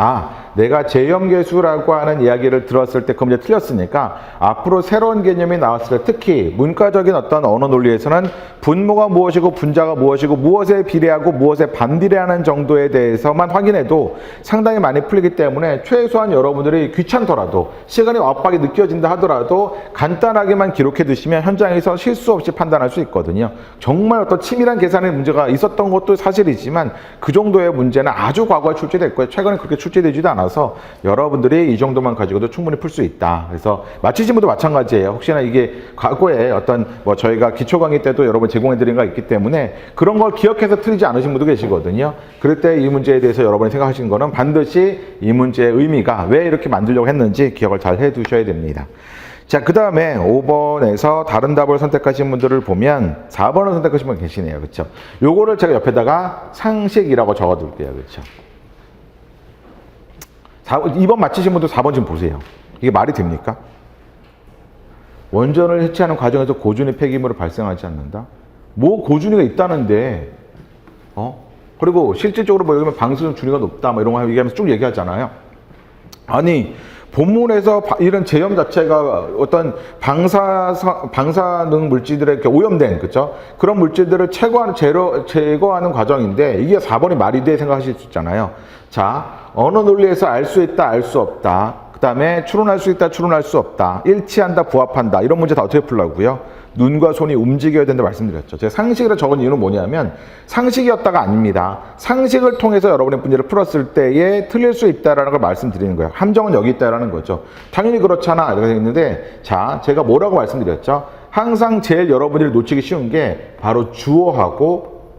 내가 재형계수라고 하는 이야기를 들었을 때 그 문제 틀렸으니까 앞으로 새로운 개념이 나왔을 때 특히 문과적인 어떤 언어 논리에서는 분모가 무엇이고 분자가 무엇이고 무엇에 비례하고 무엇에 반비례하는 정도에 대해서만 확인해도 상당히 많이 풀리기 때문에 최소한 여러분들이 귀찮더라도 시간이 압박이 느껴진다 하더라도 간단하게만 기록해 두시면 현장에서 실수 없이 판단할 수 있거든요. 정말 어떤 치밀한 계산의 문제가 있었던 것도 사실이지만 그 정도의 문제는 아주 과거에 출제됐고요. 최근에 그렇게 출제되지도 않아서 여러분들이 이 정도만 가지고도 충분히 풀 수 있다. 그래서 마치신 분도 마찬가지예요. 혹시나 이게 과거에 어떤 뭐 저희가 기초 강의 때도 여러분 제공해 드린 거 있기 때문에 그런 걸 기억해서 틀리지 않으신 분도 계시거든요. 그럴 때 이 문제에 대해서 여러분이 생각하시는 거는 반드시 이 문제의 의미가 왜 이렇게 만들려고 했는지 기억을 잘 해 두셔야 됩니다. 자, 그 다음에 5번에서 다른 답을 선택하신 분들을 보면 4번을 선택하신 분 계시네요. 그렇죠? 요거를 제가 옆에다가 상식이라고 적어 둘게요. 그렇죠? 2번 맞히신 분들 4번 좀 보세요. 이게 말이 됩니까? 원전을 해체하는 과정에서 고준위 폐기물을 발생하지 않는다? 뭐 고준위가 있다는데, 그리고 실질적으로 뭐 여기 방사능 준위가 높다, 뭐 이런 거 얘기하면서 쭉 얘기하잖아요. 아니, 본문에서 이런 제염 자체가 어떤 방사능 물질들에 이렇게 오염된, 그죠? 그런 물질들을 제거하는 과정인데, 이게 4번이 말이 돼 생각하실 수 있잖아요. 자, 언어 논리에서 알 수 있다, 알 수 없다. 그 다음에 추론할 수 있다, 추론할 수 없다. 일치한다, 부합한다. 이런 문제 다 어떻게 풀라고요? 눈과 손이 움직여야 된다 말씀드렸죠. 제가 상식으로 적은 이유는 뭐냐면 상식이었다가 아닙니다. 상식을 통해서 여러분의 문제를 풀었을 때에 틀릴 수 있다라는 걸 말씀드리는 거예요. 함정은 여기 있다라는 거죠. 당연히 그렇잖아 이렇게 했는데, 자, 제가 뭐라고 말씀드렸죠? 항상 제일 여러분들이 놓치기 쉬운 게 바로 주어하고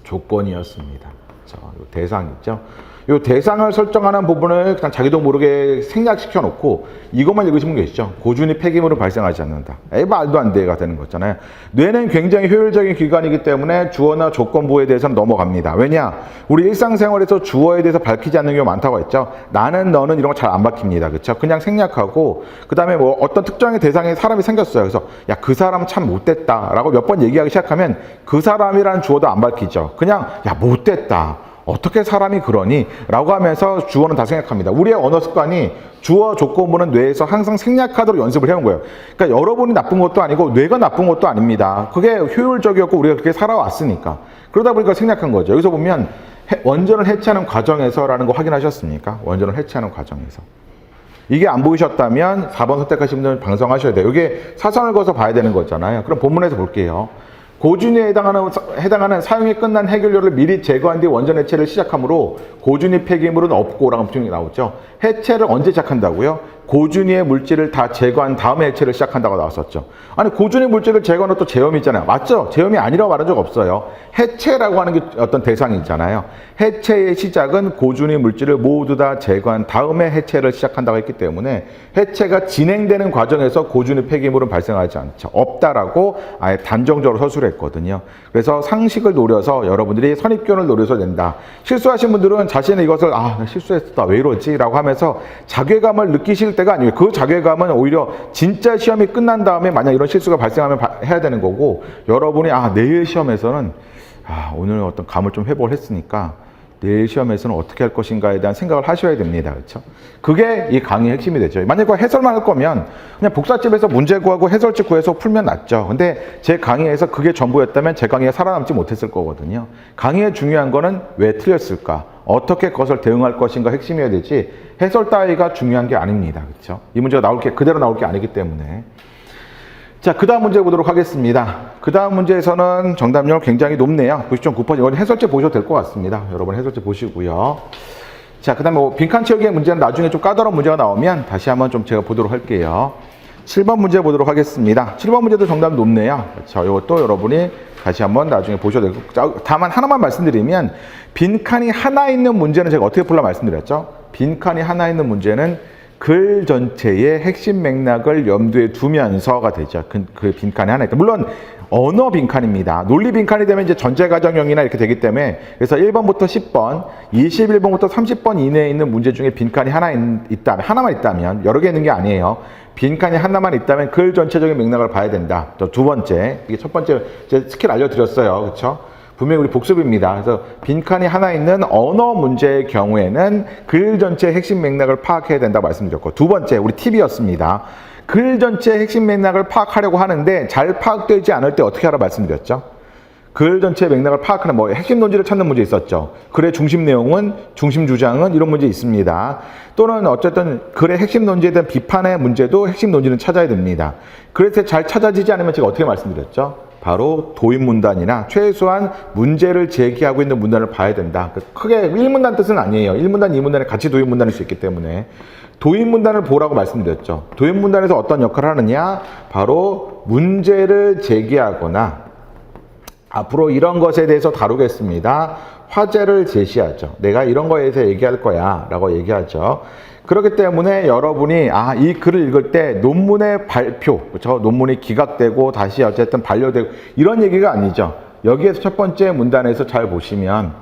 조건이었습니다. 자, 대상 있죠? 이 대상을 설정하는 부분을 그냥 자기도 모르게 생략시켜 놓고 이것만 읽으시면 계시죠. 고준위 폐기물은 발생하지 않는다. 말도 안 돼가 되는 거잖아요. 뇌는 굉장히 효율적인 기관이기 때문에 주어나 조건부에 대해서는 넘어갑니다. 왜냐? 우리 일상생활에서 주어에 대해서 밝히지 않는 경우가 많다고 했죠. 나는, 너는 이런 거 잘 안 밝힙니다. 그렇죠? 그냥 생략하고 그 다음에 뭐 어떤 특정의 대상에 사람이 생겼어요. 그래서 야, 그 사람 참 못됐다라고 몇 번 얘기하기 시작하면 그 사람이라는 주어도 안 밝히죠. 그냥 야, 못됐다. 어떻게 사람이 그러니? 라고 하면서 주어는 다 생략합니다. 우리의 언어 습관이 주어 조건부는 뇌에서 항상 생략하도록 연습을 해온 거예요. 그러니까 여러분이 나쁜 것도 아니고 뇌가 나쁜 것도 아닙니다. 그게 효율적이었고 우리가 그렇게 살아왔으니까. 그러다 보니까 생략한 거죠. 여기서 보면 원전을 해체하는 과정에서라는 거 확인하셨습니까? 원전을 해체하는 과정에서. 이게 안 보이셨다면 4번 선택하신 분들은 방송하셔야 돼요. 이게 사선을 그어서 봐야 되는 거잖아요. 그럼 본문에서 볼게요. 고준위에 해당하는 사용이 끝난 해결료를 미리 제거한 뒤 원전 해체를 시작하므로 고준위 폐기물은 없고 라고 표현이 나오죠. 해체를 언제 시작한다고요? 고준위의 물질을 다 제거한 다음에 해체를 시작한다고 나왔었죠. 아니, 고준위 물질을 제거하는 또 제염이 있잖아요. 맞죠? 제염이 아니라고 말한 적 없어요. 해체라고 하는 게 어떤 대상이 있잖아요. 해체의 시작은 고준위 물질을 모두 다 제거한 다음에 해체를 시작한다고 했기 때문에 해체가 진행되는 과정에서 고준위 폐기물은 발생하지 않죠. 없다라고 아예 단정적으로 서술을 했거든요. 그래서 상식을 노려서 여러분들이 선입견을 노려서 낸다. 실수하신 분들은 자신의 이것을 나 실수했다, 왜 이러지? 라고 하면서 자괴감을 느끼실 때가 아니에요. 그 자괴감은 오히려 진짜 시험이 끝난 다음에 만약 이런 실수가 발생하면 해야 되는 거고, 여러분이 내일 시험에서는 오늘 어떤 감을 좀 회복을 했으니까 내일 시험에서는 어떻게 할 것인가에 대한 생각을 하셔야 됩니다. 그렇죠? 그게 이 강의의 핵심이 되죠. 만약에 해설만 할 거면 그냥 복사집에서 문제 구하고 해설집 구해서 풀면 낫죠. 근데 제 강의에서 그게 전부였다면 제 강의가 살아남지 못했을 거거든요. 강의의 중요한 거는 왜 틀렸을까? 어떻게 그것을 대응할 것인가 핵심이어야 되지, 해설 따위가 중요한 게 아닙니다. 그렇죠? 이 문제가 그대로 나올 게 아니기 때문에. 자, 그 다음 문제 보도록 하겠습니다. 그 다음 문제에서는 정답률 굉장히 높네요. 90.9%. 이건 해설집 보셔도 될 것 같습니다. 여러분 해설집 보시고요. 자, 그 다음에 빈칸 채우기의 문제는 나중에 좀 까다로운 문제가 나오면 다시 한번 좀 제가 보도록 할게요. 7번 문제 보도록 하겠습니다. 7번 문제도 정답이 높네요. 그렇죠? 이것도 여러분이 다시 한번 나중에 보셔도 되고, 다만 하나만 말씀드리면 빈칸이 하나 있는 문제는 제가 어떻게 풀라 말씀드렸죠? 빈칸이 하나 있는 문제는 글 전체의 핵심 맥락을 염두에 두면서가 되죠. 그 빈칸이 하나 있다. 물론 언어 빈칸입니다. 논리 빈칸이 되면 이제 전제가정형이나 이렇게 되기 때문에, 그래서 1번부터 10번, 21번부터 30번 이내에 있는 문제 중에 빈칸이 하나만 있다면, 여러 개 있는 게 아니에요. 빈칸이 하나만 있다면 글 전체적인 맥락을 봐야 된다. 또 두 번째, 이게 첫 번째 제 스킬 알려드렸어요. 그렇죠? 분명히 우리 복습입니다. 그래서 빈칸이 하나 있는 언어 문제의 경우에는 글 전체의 핵심 맥락을 파악해야 된다고 말씀드렸고, 두 번째 우리 팁이었습니다. 글 전체의 핵심 맥락을 파악하려고 하는데 잘 파악되지 않을 때 어떻게 하라고 말씀드렸죠? 글 전체의 맥락을 파악하는 뭐 핵심 논지를 찾는 문제 있었죠. 글의 중심 내용은, 중심 주장은 이런 문제 있습니다. 또는 어쨌든 글의 핵심 논지에 대한 비판의 문제도 핵심 논지는 찾아야 됩니다. 그래서 잘 찾아지지 않으면 제가 어떻게 말씀드렸죠? 바로 도입문단이나 최소한 문제를 제기하고 있는 문단을 봐야 된다. 크게 1문단 뜻은 아니에요. 1문단, 2문단이 같이 도입문단일 수 있기 때문에 도입문단을 보라고 말씀드렸죠. 도입문단에서 어떤 역할을 하느냐? 바로 문제를 제기하거나 앞으로 이런 것에 대해서 다루겠습니다. 화제를 제시하죠. 내가 이런 거에 대해서 얘기할 거야 라고 얘기하죠. 그렇기 때문에 여러분이 이 글을 읽을 때 논문의 발표, 그렇죠? 논문이 기각되고 다시 어쨌든 반려되고 이런 얘기가 아니죠. 여기에서 첫 번째 문단에서 잘 보시면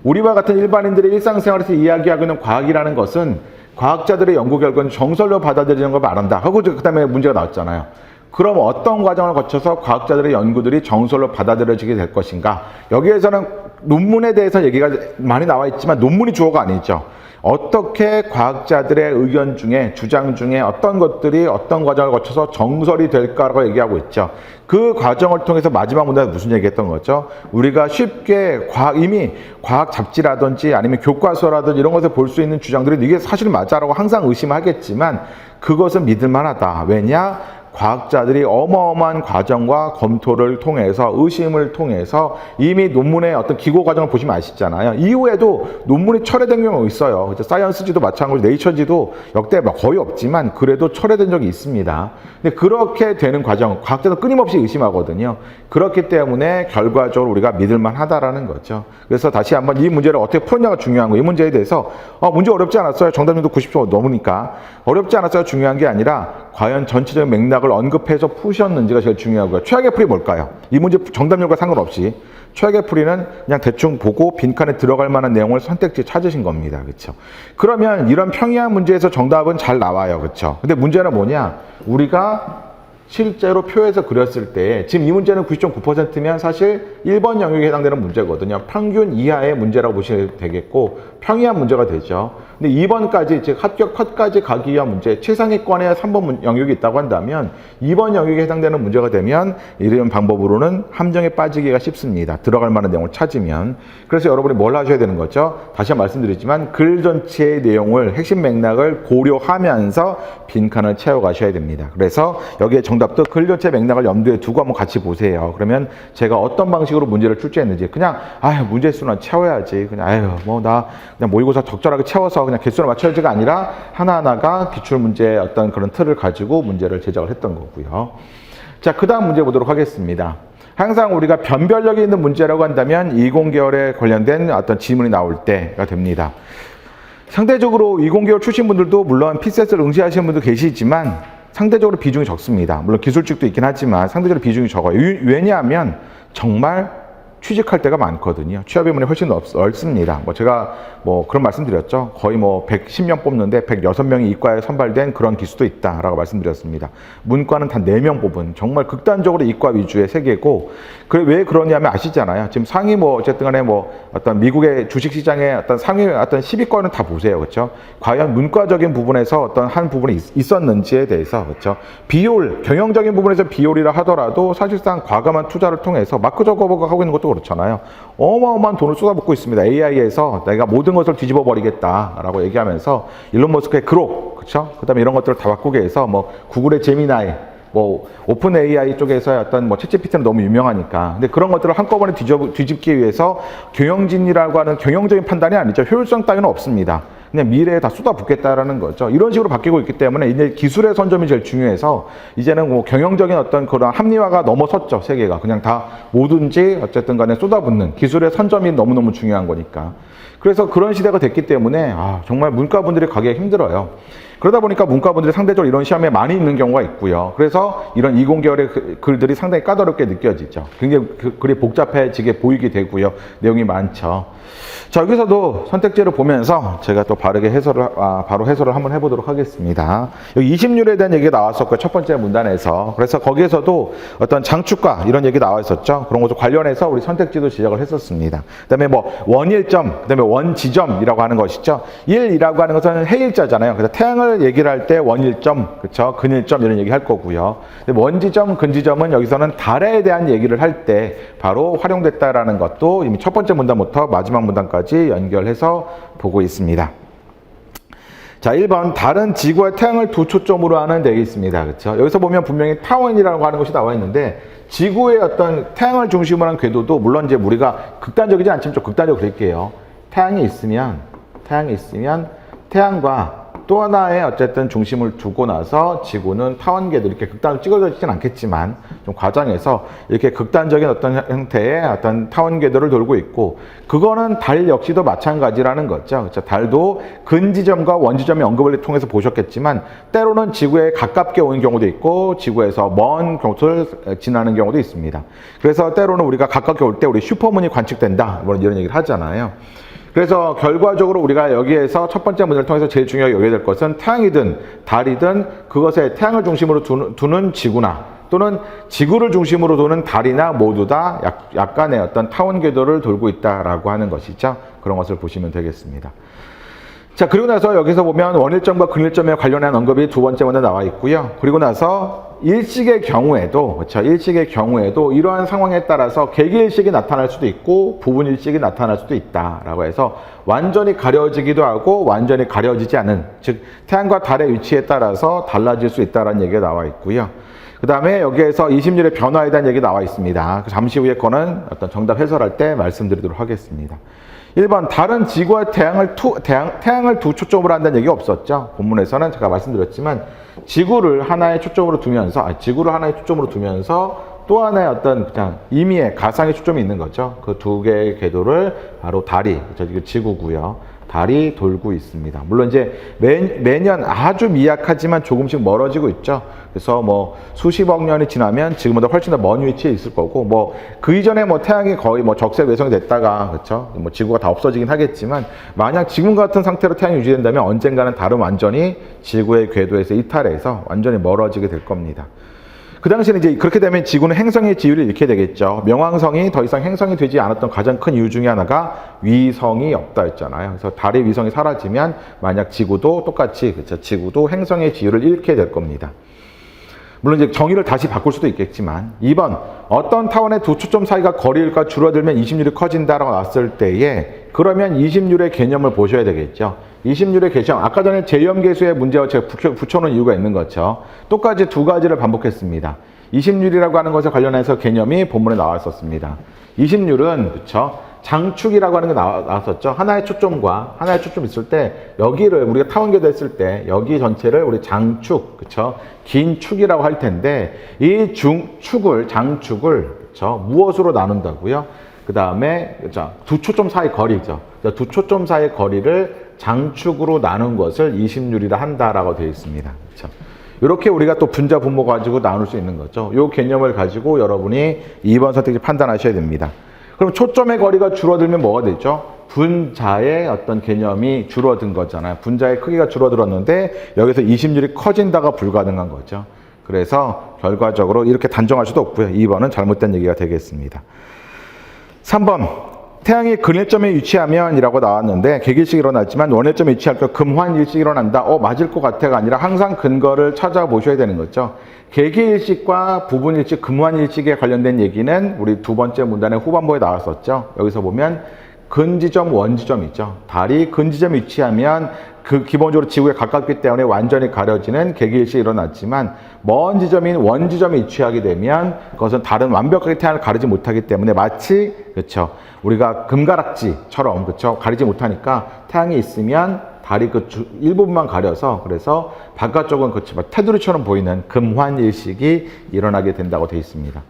우리와 같은 일반인들의 일상생활에서 이야기하고 있는 과학이라는 것은 과학자들의 연구 결과는 정설로 받아들이는 걸 말한다 하고 그 다음에 문제가 나왔잖아요. 그럼 어떤 과정을 거쳐서 과학자들의 연구들이 정설로 받아들여지게 될 것인가? 여기에서는 논문에 대해서 얘기가 많이 나와 있지만 논문이 주어가 아니죠. 어떻게 과학자들의 의견 중에, 주장 중에 어떤 것들이 어떤 과정을 거쳐서 정설이 될까라고 얘기하고 있죠. 그 과정을 통해서 마지막 문단에 무슨 얘기했던 거죠? 우리가 쉽게 이미 과학 잡지라든지 아니면 교과서라든지 이런 것을 볼 수 있는 주장들이 이게 사실 맞아라고 항상 의심하겠지만 그것은 믿을 만하다. 왜냐? 과학자들이 어마어마한 과정과 검토를 통해서 의심을 통해서 이미 논문의 어떤 기고 과정을 보시면 아시잖아요. 이후에도 논문이 철회된 경우가 있어요. 사이언스지도 마찬가지로 네이처지도 역대 거의 없지만 그래도 철회된 적이 있습니다. 근데 그렇게 되는 과정, 과학자도 끊임없이 의심하거든요. 그렇기 때문에 결과적으로 우리가 믿을만 하다라는 거죠. 그래서 다시 한번 이 문제를 어떻게 풀었냐가 중요한 거예요. 이 문제에 대해서 문제 어렵지 않았어요. 정답률도 90% 넘으니까. 어렵지 않았어요. 중요한 게 아니라 과연 전체적인 맥락을 언급해서 푸셨는지가 제일 중요하고요. 최악의 풀이 뭘까요? 이 문제 정답률과 상관없이 최악의 풀이는 그냥 대충 보고 빈칸에 들어갈 만한 내용을 선택지 찾으신 겁니다. 그렇죠? 그러면 이런 평이한 문제에서 정답은 잘 나와요. 그렇죠? 근데 문제는 뭐냐? 우리가 실제로 표에서 그렸을 때 지금 이 문제는 90.9%면 사실 1번 영역에 해당되는 문제거든요. 평균 이하의 문제라고 보시면 되겠고 평이한 문제가 되죠. 근데 2번까지 즉 합격 컷까지 가기 위한 문제 최상위권에 3번 영역이 있다고 한다면 2번 영역에 해당되는 문제가 되면 이런 방법으로는 함정에 빠지기가 쉽습니다. 들어갈 만한 내용을 찾으면. 그래서 여러분이 뭘 하셔야 되는 거죠? 다시 한번 말씀드리지만 글 전체의 내용을 핵심 맥락을 고려하면서 빈칸을 채워가셔야 됩니다. 그래서 여기에 정답도 글 전체 맥락을 염두에 두고 한번 같이 보세요. 그러면 제가 어떤 방식으로 문제를 출제했는지 그냥 문제 수는 채워야지 그냥 나 그냥 모의고사 적절하게 채워서 그냥 개수를 맞춰야지가 아니라 하나하나가 기출문제의 어떤 그런 틀을 가지고 문제를 제작을 했던 거고요. 자, 그 다음 문제 보도록 하겠습니다. 항상 우리가 변별력이 있는 문제라고 한다면 20계열에 관련된 어떤 지문이 나올 때가 됩니다. 상대적으로 20계열 출신 분들도 물론 PCS를 응시하시는 분도 계시지만 상대적으로 비중이 적습니다. 물론 기술직도 있긴 하지만 상대적으로 비중이 적어요. 왜냐하면 정말 취직할 때가 많거든요. 취업의 문이 훨씬 넓습니다. 제가 그런 말씀드렸죠. 거의 110명 뽑는데 106명이 이과에 선발된 그런 기수도 있다라고 말씀드렸습니다. 문과는 단 4명 뽑은 정말 극단적으로 이과 위주의 세계고, 왜 그러냐면 아시잖아요. 지금 상위 어쨌든 간에 어떤 미국의 주식시장의 어떤 상위 어떤 10위권은 다 보세요. 그렇죠? 과연 문과적인 부분에서 어떤 한 부분이 있었는지에 대해서, 그렇죠? 비율, 경영적인 부분에서 비율이라 하더라도 사실상 과감한 투자를 통해서 마크 저커버가 하고 있는 것도 그렇잖아요. 어마어마한 돈을 쏟아붓고 있습니다. AI에서 내가 모든 것을 뒤집어 버리겠다라고 얘기하면서 일론 머스크의 그록, 그렇죠? 그다음에 이런 것들을 다 바꾸게 해서 구글의 제미나이, 오픈 AI 쪽에서의 어떤 챗GPT는 너무 유명하니까. 근데 그런 것들을 한꺼번에 뒤집기 위해서 경영진이라고 하는 경영적인 판단이 아니죠. 효율성 따위는 없습니다. 그냥 미래에 다 쏟아붓겠다라는 거죠. 이런 식으로 바뀌고 있기 때문에 이제 기술의 선점이 제일 중요해서 이제는 경영적인 어떤 그런 합리화가 넘어섰죠. 세계가. 그냥 다 뭐든지 어쨌든 간에 쏟아붓는 기술의 선점이 너무너무 중요한 거니까. 그래서 그런 시대가 됐기 때문에 정말 문과분들이 가기가 힘들어요. 그러다 보니까 문과분들이 상대적으로 이런 시험에 많이 있는 경우가 있고요. 그래서 이런 20계열의 글들이 상당히 까다롭게 느껴지죠. 굉장히 글이 복잡해지게 보이게 되고요. 내용이 많죠. 자, 여기서도 선택지를 보면서 제가 또 바르게 바로 해설을 한번 해보도록 하겠습니다. 여기 20률에 대한 얘기가 나왔었고요. 첫 번째 문단에서. 그래서 거기에서도 어떤 장축과 이런 얘기 나와 있었죠. 그런 것도 관련해서 우리 선택지도 지적을 했었습니다. 그 다음에 뭐 원일점, 그 다음에 원지점이라고 하는 것이죠. 일이라고 하는 것은 해일자잖아요. 그래서 태양을 얘기를 할 때 원일점, 그렇죠? 근일점 이런 얘기 할 거고요. 근데 원지점, 근지점은 여기서는 달에 대한 얘기를 할 때 바로 활용됐다라는 것도 이미 첫 번째 문단부터 마지막 문단까지 연결해서 보고 있습니다. 자, 1번 달은 지구와 태양을 두 초점으로 하는 되어 있습니다. 그렇죠? 여기서 보면 분명히 타원이라고 하는 것이 나와 있는데 지구의 어떤 태양을 중심으로 한 궤도도 물론 이제 우리가 극단적이지 않지만 좀 극단적으로 그릴게요. 태양이 있으면 태양과 또 하나의 어쨌든 중심을 두고 나서 지구는 타원궤도 이렇게 극단으로 찍어지진 않겠지만 좀 과장해서 이렇게 극단적인 어떤 형태의 어떤 타원궤도를 돌고 있고 그거는 달 역시도 마찬가지라는 거죠. 그렇죠? 달도 근지점과 원지점의 언급을 통해서 보셨겠지만 때로는 지구에 가깝게 오는 경우도 있고 지구에서 먼 곳을 지나는 경우도 있습니다. 그래서 때로는 우리가 가깝게 올 때 우리 슈퍼문이 관측된다 이런 얘기를 하잖아요. 그래서 결과적으로 우리가 여기에서 첫 번째 문제를 통해서 제일 중요하게 여겨야 될 것은 태양이든 달이든 그것에 태양을 중심으로 두는 지구나 또는 지구를 중심으로 도는 달이나 모두 다 약간의 어떤 타원 궤도를 돌고 있다라고 하는 것이죠. 그런 것을 보시면 되겠습니다. 자, 그리고 나서 여기서 보면 원일점과 근일점에 관련한 언급이 두 번째 문에 나와 있고요. 그리고 나서 일식의 경우에도, 그렇죠? 일식의 경우에도 이러한 상황에 따라서 개기일식이 나타날 수도 있고 부분일식이 나타날 수도 있다라고 해서 완전히 가려지기도 하고 완전히 가려지지 않은, 즉 태양과 달의 위치에 따라서 달라질 수 있다라는 얘기가 나와 있고요. 그 다음에 여기에서 20률의 변화에 대한 얘기 나와 있습니다. 잠시 후에 거는 어떤 정답 해설할 때 말씀드리도록 하겠습니다. 1번 달은 지구와 태양을 두 초점으로 한다는 얘기가 없었죠. 본문에서는 제가 말씀드렸지만 지구를 하나의 초점으로 두면서 또 하나의 어떤 그냥 임의의 가상의 초점이 있는 거죠. 그 두 개의 궤도를 바로 달이, 지구고요. 달이 돌고 있습니다. 물론 이제 매년 아주 미약하지만 조금씩 멀어지고 있죠. 그래서 뭐 수십억 년이 지나면 지금보다 훨씬 더 먼 위치에 있을 거고, 뭐 그 이전에 뭐 태양이 거의 뭐 적색 외성이 됐다가, 그렇죠? 뭐 지구가 다 없어지긴 하겠지만, 만약 지금 같은 상태로 태양이 유지된다면 언젠가는 달은 완전히 지구의 궤도에서 이탈해서 완전히 멀어지게 될 겁니다. 그 당시에는 이제 그렇게 되면 지구는 행성의 지위를 잃게 되겠죠. 명왕성이 더 이상 행성이 되지 않았던 가장 큰 이유 중에 하나가 위성이 없다 했잖아요. 그래서 달의 위성이 사라지면 만약 지구도 똑같이, 그렇죠? 지구도 행성의 지위를 잃게 될 겁니다. 물론 이제 정의를 다시 바꿀 수도 있겠지만 2번 어떤 타원의 두 초점 사이가 거리가 줄어들면 20률이 커진다라고 나왔을 때에 그러면 20률의 개념을 보셔야 되겠죠. 20률의 개념, 아까 전에 제염계수의 문제와 제가 붙여놓은 이유가 있는 거죠. 똑같이 두 가지를 반복했습니다. 20률이라고 하는 것에 관련해서 개념이 본문에 나와 있었습니다. 20률은 그렇죠? 장축이라고 하는 게 나왔었죠. 하나의 초점이 있을 때 여기를 우리가 타원궤도 했을 때 여기 전체를 우리 장축, 그렇죠? 긴 축이라고 할 텐데 이 장축을 그렇죠? 무엇으로 나눈다고요? 그 다음에 그렇죠? 두 초점 사이 거리죠. 두 초점 사이 거리를 장축으로 나눈 것을 20률이라 한다라고 되어 있습니다. 그렇죠? 이렇게 우리가 또 분자 분모 가지고 나눌 수 있는 거죠. 이 개념을 가지고 여러분이 2번 선택지 판단하셔야 됩니다. 그럼 초점의 거리가 줄어들면 뭐가 되죠? 분자의 어떤 개념이 줄어든 거잖아요. 분자의 크기가 줄어들었는데 여기서 20률이 커진다가 불가능한 거죠. 그래서 결과적으로 이렇게 단정할 수도 없고요. 2번은 잘못된 얘기가 되겠습니다. 3번 태양이 근일점에 위치하면 이라고 나왔는데 개기일식이 일어났지만 원일점에 위치할 때 금환일식이 일어난다. 맞을 것 같아가 아니라 항상 근거를 찾아보셔야 되는 거죠. 개기일식과 부분일식, 금환일식에 관련된 얘기는 우리 두 번째 문단의 후반부에 나왔었죠. 여기서 보면 근지점, 원지점 있죠. 달이 근지점에 위치하면 그 기본적으로 지구에 가깝기 때문에 완전히 가려지는 개기일식이 일어났지만 먼 지점인 원지점에 위치하게 되면 그것은 달은 완벽하게 태양을 가리지 못하기 때문에 마치 그렇죠. 우리가 금가락지처럼 그렇죠. 가리지 못하니까 태양이 있으면 달이 그 일부분만 가려서 그래서 바깥쪽은 그렇지만 테두리처럼 보이는 금환일식이 일어나게 된다고 되어 있습니다.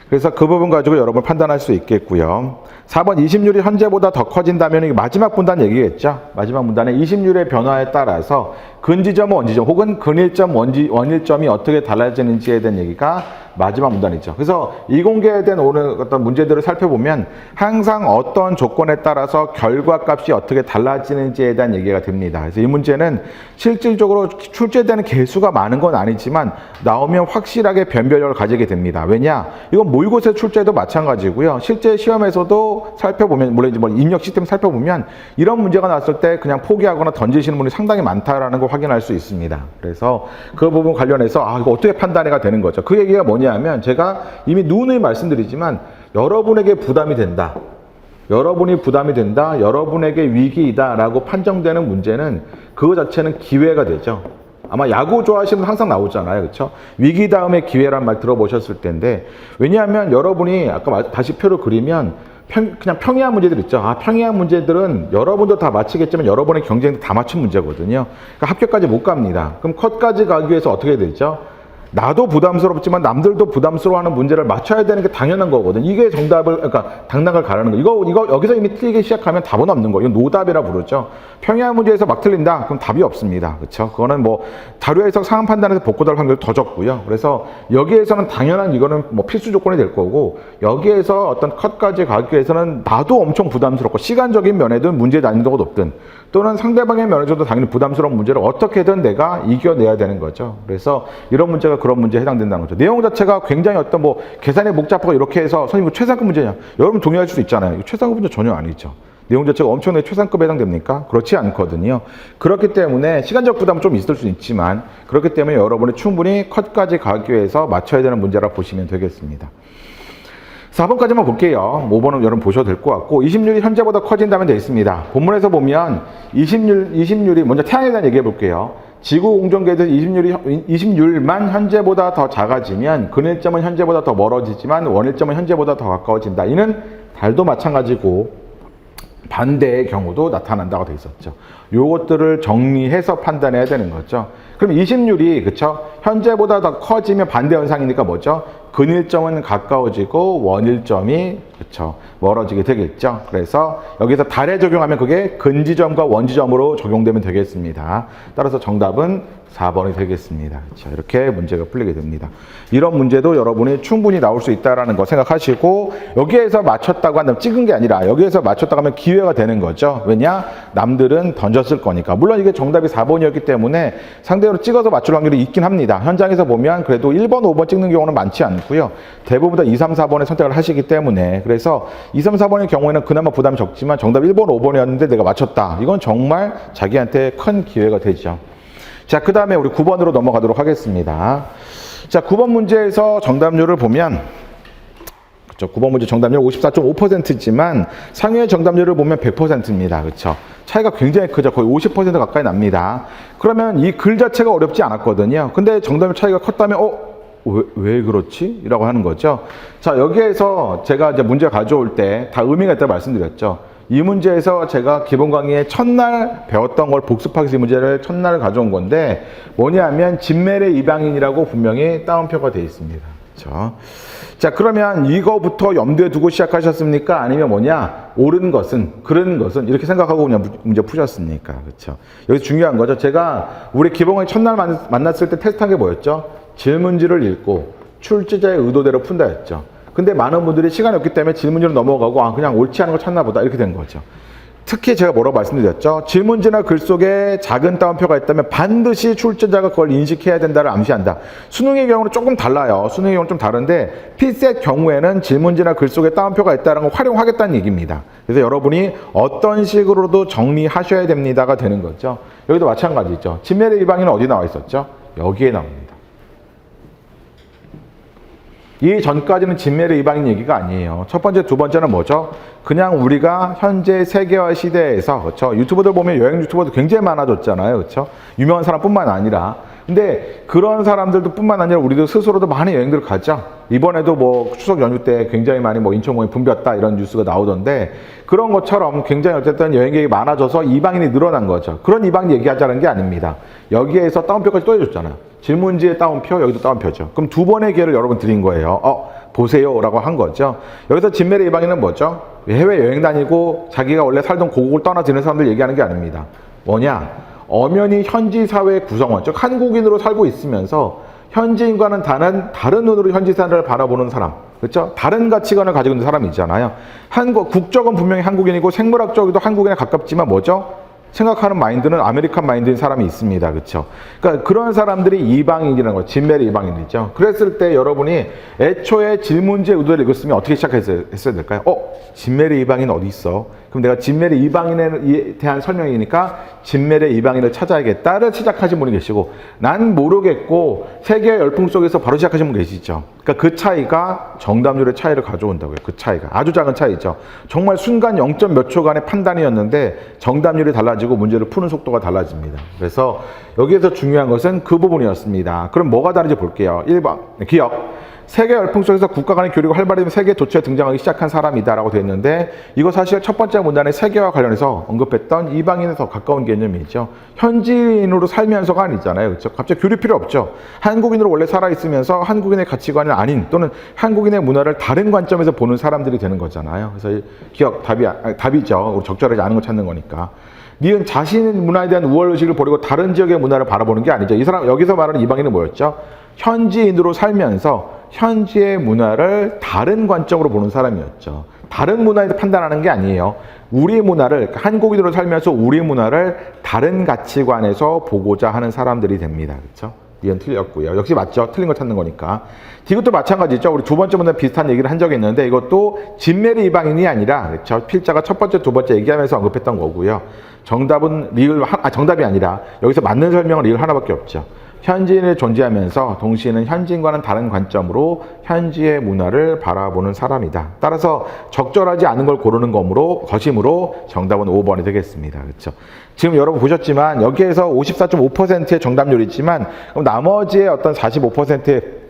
그래서 그 부분 가지고 여러분 판단할 수 있겠고요. 4번 20률이 현재보다 더 커진다면 이게 마지막 문단 얘기겠죠. 마지막 문단에 20률의 변화에 따라서 근지점, 원지점 혹은 근일점, 원일점이 어떻게 달라지는지에 대한 얘기가 마지막 문단이죠. 그래서 이공개된 오늘 어떤 문제들을 살펴보면 항상 어떤 조건에 따라서 결과값이 어떻게 달라지는지에 대한 얘기가 됩니다. 그래서 이 문제는 실질적으로 출제되는 개수가 많은 건 아니지만 나오면 확실하게 변별력을 가지게 됩니다. 왜냐? 이건 모의고사 출제도 마찬가지고요. 실제 시험에서도 살펴보면, 물론 이제 뭐 입력 시스템 살펴보면 이런 문제가 나왔을 때 그냥 포기하거나 던지시는 분이 상당히 많다라는 걸 확인할 수 있습니다. 그래서 그 부분 관련해서 이거 어떻게 판단해가 되는 거죠. 그 얘기가 뭐냐면 제가 이미 누누이 말씀드리지만 여러분에게 부담이 된다. 여러분이 부담이 된다. 여러분에게 위기이다 라고 판정되는 문제는 그거 자체는 기회가 되죠. 아마 야구 좋아하시는 분 항상 나오잖아요. 그렇죠? 위기 다음에 기회란 말 들어보셨을 텐데 왜냐하면 여러분이 아까 다시 표를 그리면 그냥 평이한 문제들 있죠. 평이한 문제들은 여러분도 다 맞히겠지만 여러분의 경쟁도 다 맞춘 문제거든요. 그러니까 합격까지 못 갑니다. 그럼 컷까지 가기 위해서 어떻게 되죠? 나도 부담스럽지만 남들도 부담스러워하는 문제를 맞춰야 되는 게 당연한 거거든. 이게 정답을, 그러니까 당락을 가르는 거. 이거 여기서 이미 틀리기 시작하면 답은 없는 거예요. 이건 노답이라 부르죠. 평이한 문제에서 막 틀린다? 그럼 답이 없습니다. 그렇죠? 그거는 뭐 자료 해석 상황 판단에서 복구될 확률이 더 적고요. 그래서 여기에서는 당연한 이거는 뭐 필수 조건이 될 거고 여기에서 어떤 컷까지 가기 위해서는 나도 엄청 부담스럽고 시간적인 면에든 문제 난이도가 높든 또는 상대방의 면에서도 당연히 부담스러운 문제를 어떻게든 내가 이겨내야 되는 거죠. 그래서 이런 문제가 그런 문제에 해당된다는 거죠. 내용 자체가 굉장히 어떤 뭐 계산이 복잡하고 이렇게 해서 선생님 이거 최상급 문제냐? 여러분 동의할 수 있잖아요. 이거 최상급 문제 전혀 아니죠. 내용 자체가 엄청나게 최상급에 해당됩니까? 그렇지 않거든요. 그렇기 때문에 시간적 부담은 좀 있을 수 있지만 그렇기 때문에 여러분이 충분히 컷까지 가기 위해서 맞춰야 되는 문제라 보시면 되겠습니다. 4번까지만 볼게요. 5번은 여러분 보셔도 될 것 같고 20률이 현재보다 커진다면 되어 있습니다. 본문에서 보면 20률이 먼저 태양에 대한 얘기해 볼게요. 지구 공전계에서 20률만 현재보다 더 작아지면 근일점은 현재보다 더 멀어지지만 원일점은 현재보다 더 가까워진다. 이는 달도 마찬가지고 반대의 경우도 나타난다고 되어 있었죠. 요것들을 정리해서 판단해야 되는 거죠. 그럼 20률이 그쵸? 현재보다 더 커지면 반대 현상이니까 뭐죠? 근일점은 가까워지고 원일점이 그쵸? 멀어지게 되겠죠. 그래서 여기서 달에 적용하면 그게 근지점과 원지점으로 적용되면 되겠습니다. 따라서 정답은 4번이 되겠습니다. 자, 이렇게 문제가 풀리게 됩니다. 이런 문제도 여러분이 충분히 나올 수 있다는 거 생각하시고 여기에서 맞췄다고 한다면 찍은 게 아니라 여기에서 맞췄다고 하면 기회가 되는 거죠. 왜냐? 남들은 던졌을 거니까. 물론 이게 정답이 4번이었기 때문에 상대로 찍어서 맞출 확률이 있긴 합니다. 현장에서 보면 그래도 1번, 5번 찍는 경우는 많지 않고요. 대부분 다 2, 3, 4번에 선택을 하시기 때문에 그래서 2, 3, 4번의 경우에는 그나마 부담이 적지만 정답 1번, 5번이었는데 내가 맞췄다. 이건 정말 자기한테 큰 기회가 되죠. 자, 그 다음에 우리 9번으로 넘어가도록 하겠습니다. 자, 9번 문제에서 정답률을 보면, 그쵸, 9번 문제 정답률 54.5%지만 상위의 정답률을 보면 100%입니다. 그쵸? 차이가 굉장히 크죠. 거의 50% 가까이 납니다. 그러면 이 글 자체가 어렵지 않았거든요. 근데 정답률 차이가 컸다면, 왜 그렇지? 이라고 하는 거죠. 자, 여기에서 제가 이제 문제 가져올 때 다 의미가 있다고 말씀드렸죠. 이 문제에서 제가 기본 강의에 첫날 배웠던 걸 복습하기 위해서 이 문제를 첫날 가져온 건데 뭐냐면 진멜의 이방인이라고 분명히 따옴표가 되어 있습니다. 그렇죠? 자, 그러면 이거부터 염두에 두고 시작하셨습니까? 아니면 뭐냐? 옳은 것은, 그런 것은 이렇게 생각하고 그냥 문제 푸셨습니까? 그렇죠? 여기서 중요한 거죠. 제가 우리 기본 강의 첫날 만났을 때 테스트한 게 뭐였죠? 질문지를 읽고 출제자의 의도대로 푼다 했죠. 근데 많은 분들이 시간이 없기 때문에 질문지로 넘어가고 그냥 옳지 않은 거 찾나 보다 이렇게 된 거죠. 특히 제가 뭐라고 말씀드렸죠? 질문지나 글 속에 작은 따옴표가 있다면 반드시 출제자가 그걸 인식해야 된다를 암시한다. 수능의 경우는 조금 달라요. 수능의 경우는 좀 다른데 필셋 경우에는 질문지나 글 속에 따옴표가 있다는 걸 활용하겠다는 얘기입니다. 그래서 여러분이 어떤 식으로도 정리하셔야 됩니다가 되는 거죠. 여기도 마찬가지죠. 진멜의 이방인은 어디 나와 있었죠? 여기에 나옵니다. 이 전까지는 진멜의 이방인 얘기가 아니에요. 첫 번째, 두 번째는 뭐죠? 그냥 우리가 현재 세계화 시대에서, 그렇죠? 유튜버들 보면 여행 유튜버도 굉장히 많아졌잖아요. 그렇죠? 유명한 사람뿐만 아니라. 근데 그런 사람들도 뿐만 아니라 우리도 스스로도 많은 여행들을 가죠. 이번에도 뭐 추석 연휴 때 굉장히 많이 뭐 인천공항이 붐볐다 이런 뉴스가 나오던데 그런 것처럼 굉장히 어쨌든 여행객이 많아져서 이방인이 늘어난 거죠. 그런 이방인 얘기하자는 게 아닙니다. 여기에서 따옴표까지 또 해줬잖아요. 질문지에 따옴표, 여기도 따옴표죠. 그럼 두 번의 기회를 여러분 드린 거예요. 보세요 라고 한 거죠. 여기서 진멜의 이방인은 뭐죠? 해외여행 다니고 자기가 원래 살던 고국을 떠나지는 사람들 얘기하는 게 아닙니다. 뭐냐? 엄연히 현지 사회의 구성원, 즉 한국인으로 살고 있으면서 현지인과는 다른 눈으로 현지 사람을 바라보는 사람. 그렇죠? 다른 가치관을 가지고 있는 사람이 있잖아요. 국적은 분명히 한국인이고 생물학적으로도 한국인에 가깝지만 뭐죠? 생각하는 마인드는 아메리칸 마인드인 사람이 있습니다. 그렇죠? 그러니까 그런 사람들이 이방인이라는 거예요. 진메리 이방인이죠. 그랬을 때 여러분이 애초에 질문지의 의도를 읽었으면 어떻게 시작했어야 될까요? 진메리 이방인 어디 있어? 그럼 내가 진메리 이방인에 대한 설명이니까 진메리 이방인을 찾아야겠다를 시작하신 분이 계시고, 난 모르겠고 세계의 열풍 속에서 바로 시작하신 분 계시죠. 그러니까 그 차이가 정답률의 차이를 가져온다고요. 그 차이가 아주 작은 차이죠. 정말 순간 0. 몇 초간의 판단이었는데 정답률이 달라지고 문제를 푸는 속도가 달라집니다. 그래서 여기에서 중요한 것은 그 부분이었습니다. 그럼 뭐가 다른지 볼게요. 1번 기억. 세계 열풍 속에서 국가 간의 교류가 활발해지면 세계 도처에 등장하기 시작한 사람이다라고 되어 있는데, 이거 사실 첫 번째 문단의 세계와 관련해서 언급했던 이방인에 더 가까운 개념이죠. 현지인으로 살면서가 아니잖아요. 그렇죠? 갑자기 교류 필요 없죠. 한국인으로 원래 살아있으면서 한국인의 가치관이 아닌, 또는 한국인의 문화를 다른 관점에서 보는 사람들이 되는 거잖아요. 그래서 기억, 답이죠. 우리 적절하지 않은 걸 찾는 거니까. 니은 자신의 문화에 대한 우월의식을 버리고 다른 지역의 문화를 바라보는 게 아니죠. 이 사람, 여기서 말하는 이방인은 뭐였죠? 현지인으로 살면서 현지의 문화를 다른 관점으로 보는 사람이었죠. 다른 문화에서 판단하는 게 아니에요. 우리 문화를, 한국인으로 살면서 우리 문화를 다른 가치관에서 보고자 하는 사람들이 됩니다. 그렇죠? 이건 틀렸고요. 역시 맞죠? 틀린 거 찾는 거니까. 이것도 마찬가지죠. 우리 두 번째 문제 비슷한 얘기를 한 적이 있는데, 이것도 진메리 이방인이 아니라, 그렇죠? 필자가 첫 번째, 두 번째 얘기하면서 언급했던 거고요. 정답은 정답이 아니라 여기서 맞는 설명은 리을 하나밖에 없죠. 현지인을 존재하면서 동시에는 현지인과는 다른 관점으로 현지의 문화를 바라보는 사람이다. 따라서 적절하지 않은 걸 고르는 것이므로 정답은 5번이 되겠습니다. 그렇죠? 지금 여러분 보셨지만 여기에서 54.5%의 정답률이 있지만, 그럼 나머지의 어떤 45%의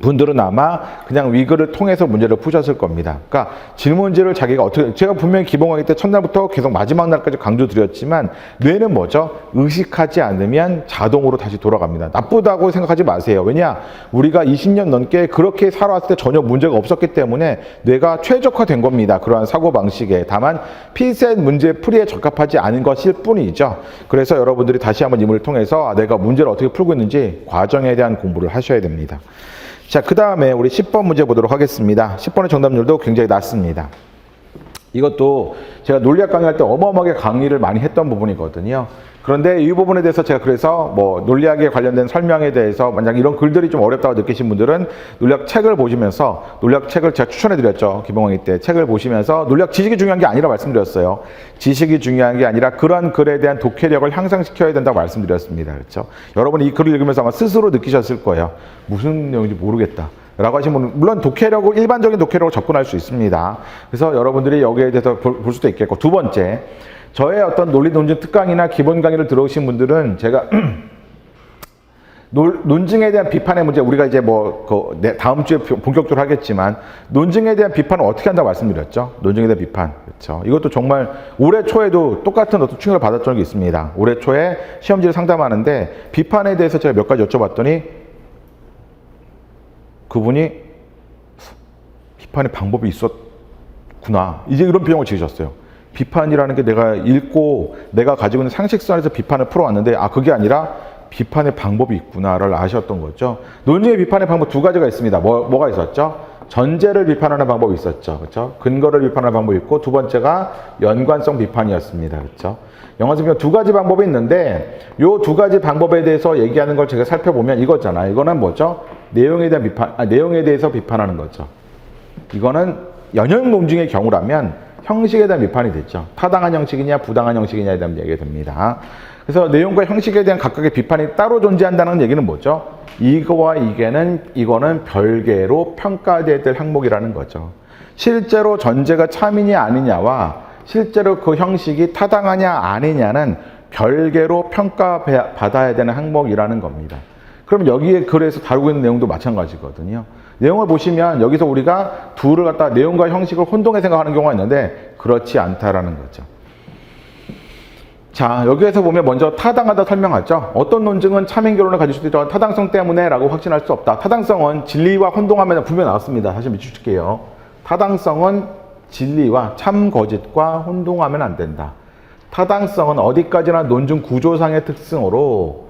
분들은 아마 그냥 위글을 통해서 문제를 푸셨을 겁니다. 그러니까 질문지를 자기가 어떻게, 제가 분명히 기본강의 때 첫날부터 계속 마지막 날까지 강조드렸지만, 뇌는 뭐죠? 의식하지 않으면 자동으로 다시 돌아갑니다. 나쁘다고 생각하지 마세요. 왜냐? 우리가 20년 넘게 그렇게 살아왔을 때 전혀 문제가 없었기 때문에 뇌가 최적화된 겁니다. 그러한 사고방식에. 다만 필셋 문제 풀이에 적합하지 않은 것일 뿐이죠. 그래서 여러분들이 다시 한번 이 문을 통해서 내가 문제를 어떻게 풀고 있는지 과정에 대한 공부를 하셔야 됩니다. 자, 그 다음에 우리 10번 문제 보도록 하겠습니다. 10번의 정답률도 굉장히 낮습니다. 이것도 제가 논리학 강의할 때 어마어마하게 강의를 많이 했던 부분이거든요. 그런데 이 부분에 대해서 제가 그래서 뭐 논리학에 관련된 설명에 대해서 만약 이런 글들이 좀 어렵다고 느끼신 분들은 논리학 책을 보시면서, 논리학 책을 제가 추천해 드렸죠. 기본강의 때 책을 보시면서 논리학 지식이 중요한 게 아니라 말씀드렸어요. 지식이 중요한 게 아니라 그런 글에 대한 독해력을 향상시켜야 된다고 말씀드렸습니다. 그렇죠? 여러분이 이 글을 읽으면서 아마 스스로 느끼셨을 거예요. 무슨 내용인지 모르겠다 라고 하신 분은 물론 독해력을, 일반적인 독해력으로 접근할 수 있습니다. 그래서 여러분들이 여기에 대해서 볼 수도 있겠고, 두 번째, 저의 어떤 논리 논증 특강이나 기본 강의를 들어오신 분들은 제가 논증에 대한 비판의 문제, 우리가 이제 다음 주에 본격적으로 하겠지만, 논증에 대한 비판은 어떻게 한다고 말씀드렸죠? 논증에 대한 비판. 그렇죠. 이것도 정말 올해 초에도 똑같은 어떤 충격을 받았던 적이 있습니다. 올해 초에 시험지를 상담하는데 비판에 대해서 제가 몇 가지 여쭤봤더니 그분이 비판의 방법이 있었구나, 이제 이런 비용을 지으셨어요. 비판이라는 게 내가 읽고 내가 가지고 있는 상식선 안에서 비판을 풀어왔는데, 그게 아니라 비판의 방법이 있구나를 아셨던 거죠. 논리의 비판의 방법 두 가지가 있습니다. 뭐가 있었죠? 전제를 비판하는 방법이 있었죠. 그렇죠? 근거를 비판하는 방법이 있고, 두 번째가 연관성 비판이었습니다. 그렇죠? 연관성 비판 두 가지 방법이 있는데, 요 두 가지 방법에 대해서 얘기하는 걸 제가 살펴보면 이거잖아요. 이거는 뭐죠? 내용에 대한 비판, 내용에 대해서 비판하는 거죠. 이거는 연형 논증의 경우라면 형식에 대한 비판이 됐죠. 타당한 형식이냐 부당한 형식이냐에 대한 얘기가 됩니다. 그래서 내용과 형식에 대한 각각의 비판이 따로 존재한다는 얘기는 뭐죠? 이거와 이거는 별개로 평가돼야 될 항목이라는 거죠. 실제로 전제가 참이냐 아니냐와 실제로 그 형식이 타당하냐 아니냐는 별개로 평가받아야 되는 항목이라는 겁니다. 그럼 여기에 글에서 다루고 있는 내용도 마찬가지거든요. 내용을 보시면 여기서 우리가 둘을 갖다 내용과 형식을 혼동해 생각하는 경우가 있는데 그렇지 않다라는 거죠. 자, 여기에서 보면 먼저 타당하다 설명하죠. 어떤 논증은 참인 결론을 가질 수도 있죠. 타당성 때문에 라고 확신할 수 없다. 타당성은 진리와 혼동하면 분명히 나왔습니다. 다시 비추실게요. 타당성은 진리와 참 거짓과 혼동하면 안 된다. 타당성은 어디까지나 논증 구조상의 특성으로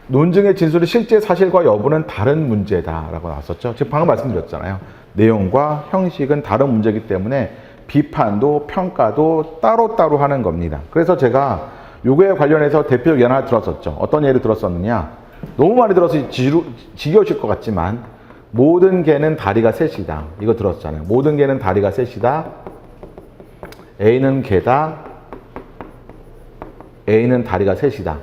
논증의 진술이 실제 사실과 여부는 다른 문제다라고 나왔었죠. 지금 방금 말씀드렸잖아요. 내용과 형식은 다른 문제이기 때문에 비판도 평가도 따로따로 하는 겁니다. 그래서 제가 요거에 관련해서 대표 예를 하나 들었었죠. 어떤 예를 들었었느냐. 너무 많이 들어서 지겨우실 것 같지만 모든 개는 다리가 셋이다. 이거 들었잖아요. 모든 개는 다리가 셋이다. A는 개다. A는 다리가 셋이다.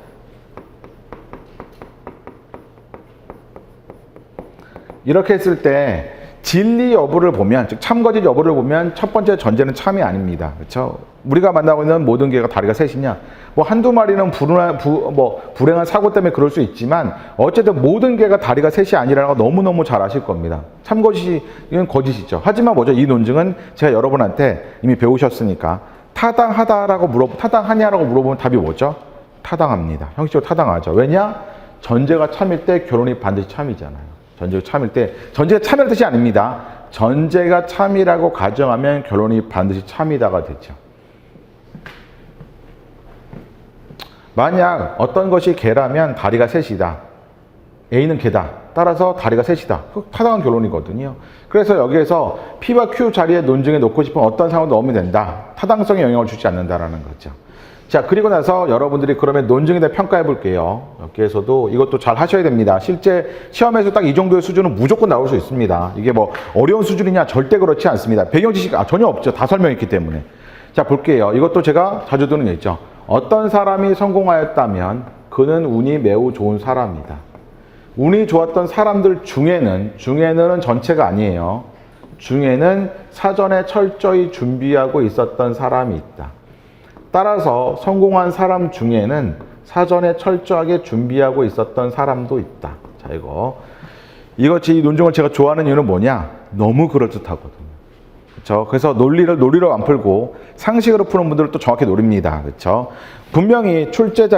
이렇게 했을 때 진리 여부를 보면, 즉 참거짓 여부를 보면 첫 번째 전제는 참이 아닙니다. 그렇죠? 우리가 만나고 있는 모든 개가 다리가 셋이냐? 뭐 한두 마리는 불행한 사고 때문에 그럴 수 있지만 어쨌든 모든 개가 다리가 셋이 아니라는 거 너무너무 잘 아실 겁니다. 참거짓이 이건 거짓이죠. 하지만 뭐죠? 이 논증은 제가 여러분한테 이미 배우셨으니까 타당하냐라고 물어보면 답이 뭐죠? 타당합니다. 형식적으로 타당하죠. 왜냐? 전제가 참일 때 결론이 반드시 참이잖아요. 전제가 참일 때, 전제가 참이라는 뜻이 아닙니다. 전제가 참이라고 가정하면 결론이 반드시 참이다가 되죠. 만약 어떤 것이 개라면 다리가 셋이다. A는 개다. 따라서 다리가 셋이다. 타당한 결론이거든요. 그래서 여기에서 P와 Q 자리에 논증에 놓고 싶으면 어떤 상황을 넣으면 된다. 타당성에 영향을 주지 않는다라는 거죠. 자, 그리고 나서 여러분들이 그러면 논증에 대해 평가해 볼게요. 여기에서도 이것도 잘 하셔야 됩니다. 실제 시험에서 딱 이 정도의 수준은 무조건 나올 수 있습니다. 이게 뭐 어려운 수준이냐? 절대 그렇지 않습니다. 배경 지식 전혀 없죠. 다 설명했기 때문에. 자, 볼게요. 이것도 제가 자주 드는 게 있죠. 어떤 사람이 성공하였다면 그는 운이 매우 좋은 사람이다. 운이 좋았던 사람들 중에는 전체가 아니에요. 중에는 사전에 철저히 준비하고 있었던 사람이 있다. 따라서 성공한 사람 중에는 사전에 철저하게 준비하고 있었던 사람도 있다. 자, 이 논증을 제가 좋아하는 이유는 뭐냐? 너무 그럴듯하거든요. 그렇죠? 그래서 논리로 안 풀고 상식으로 푸는 분들은 또 정확히 노립니다. 그렇죠? 분명히 출제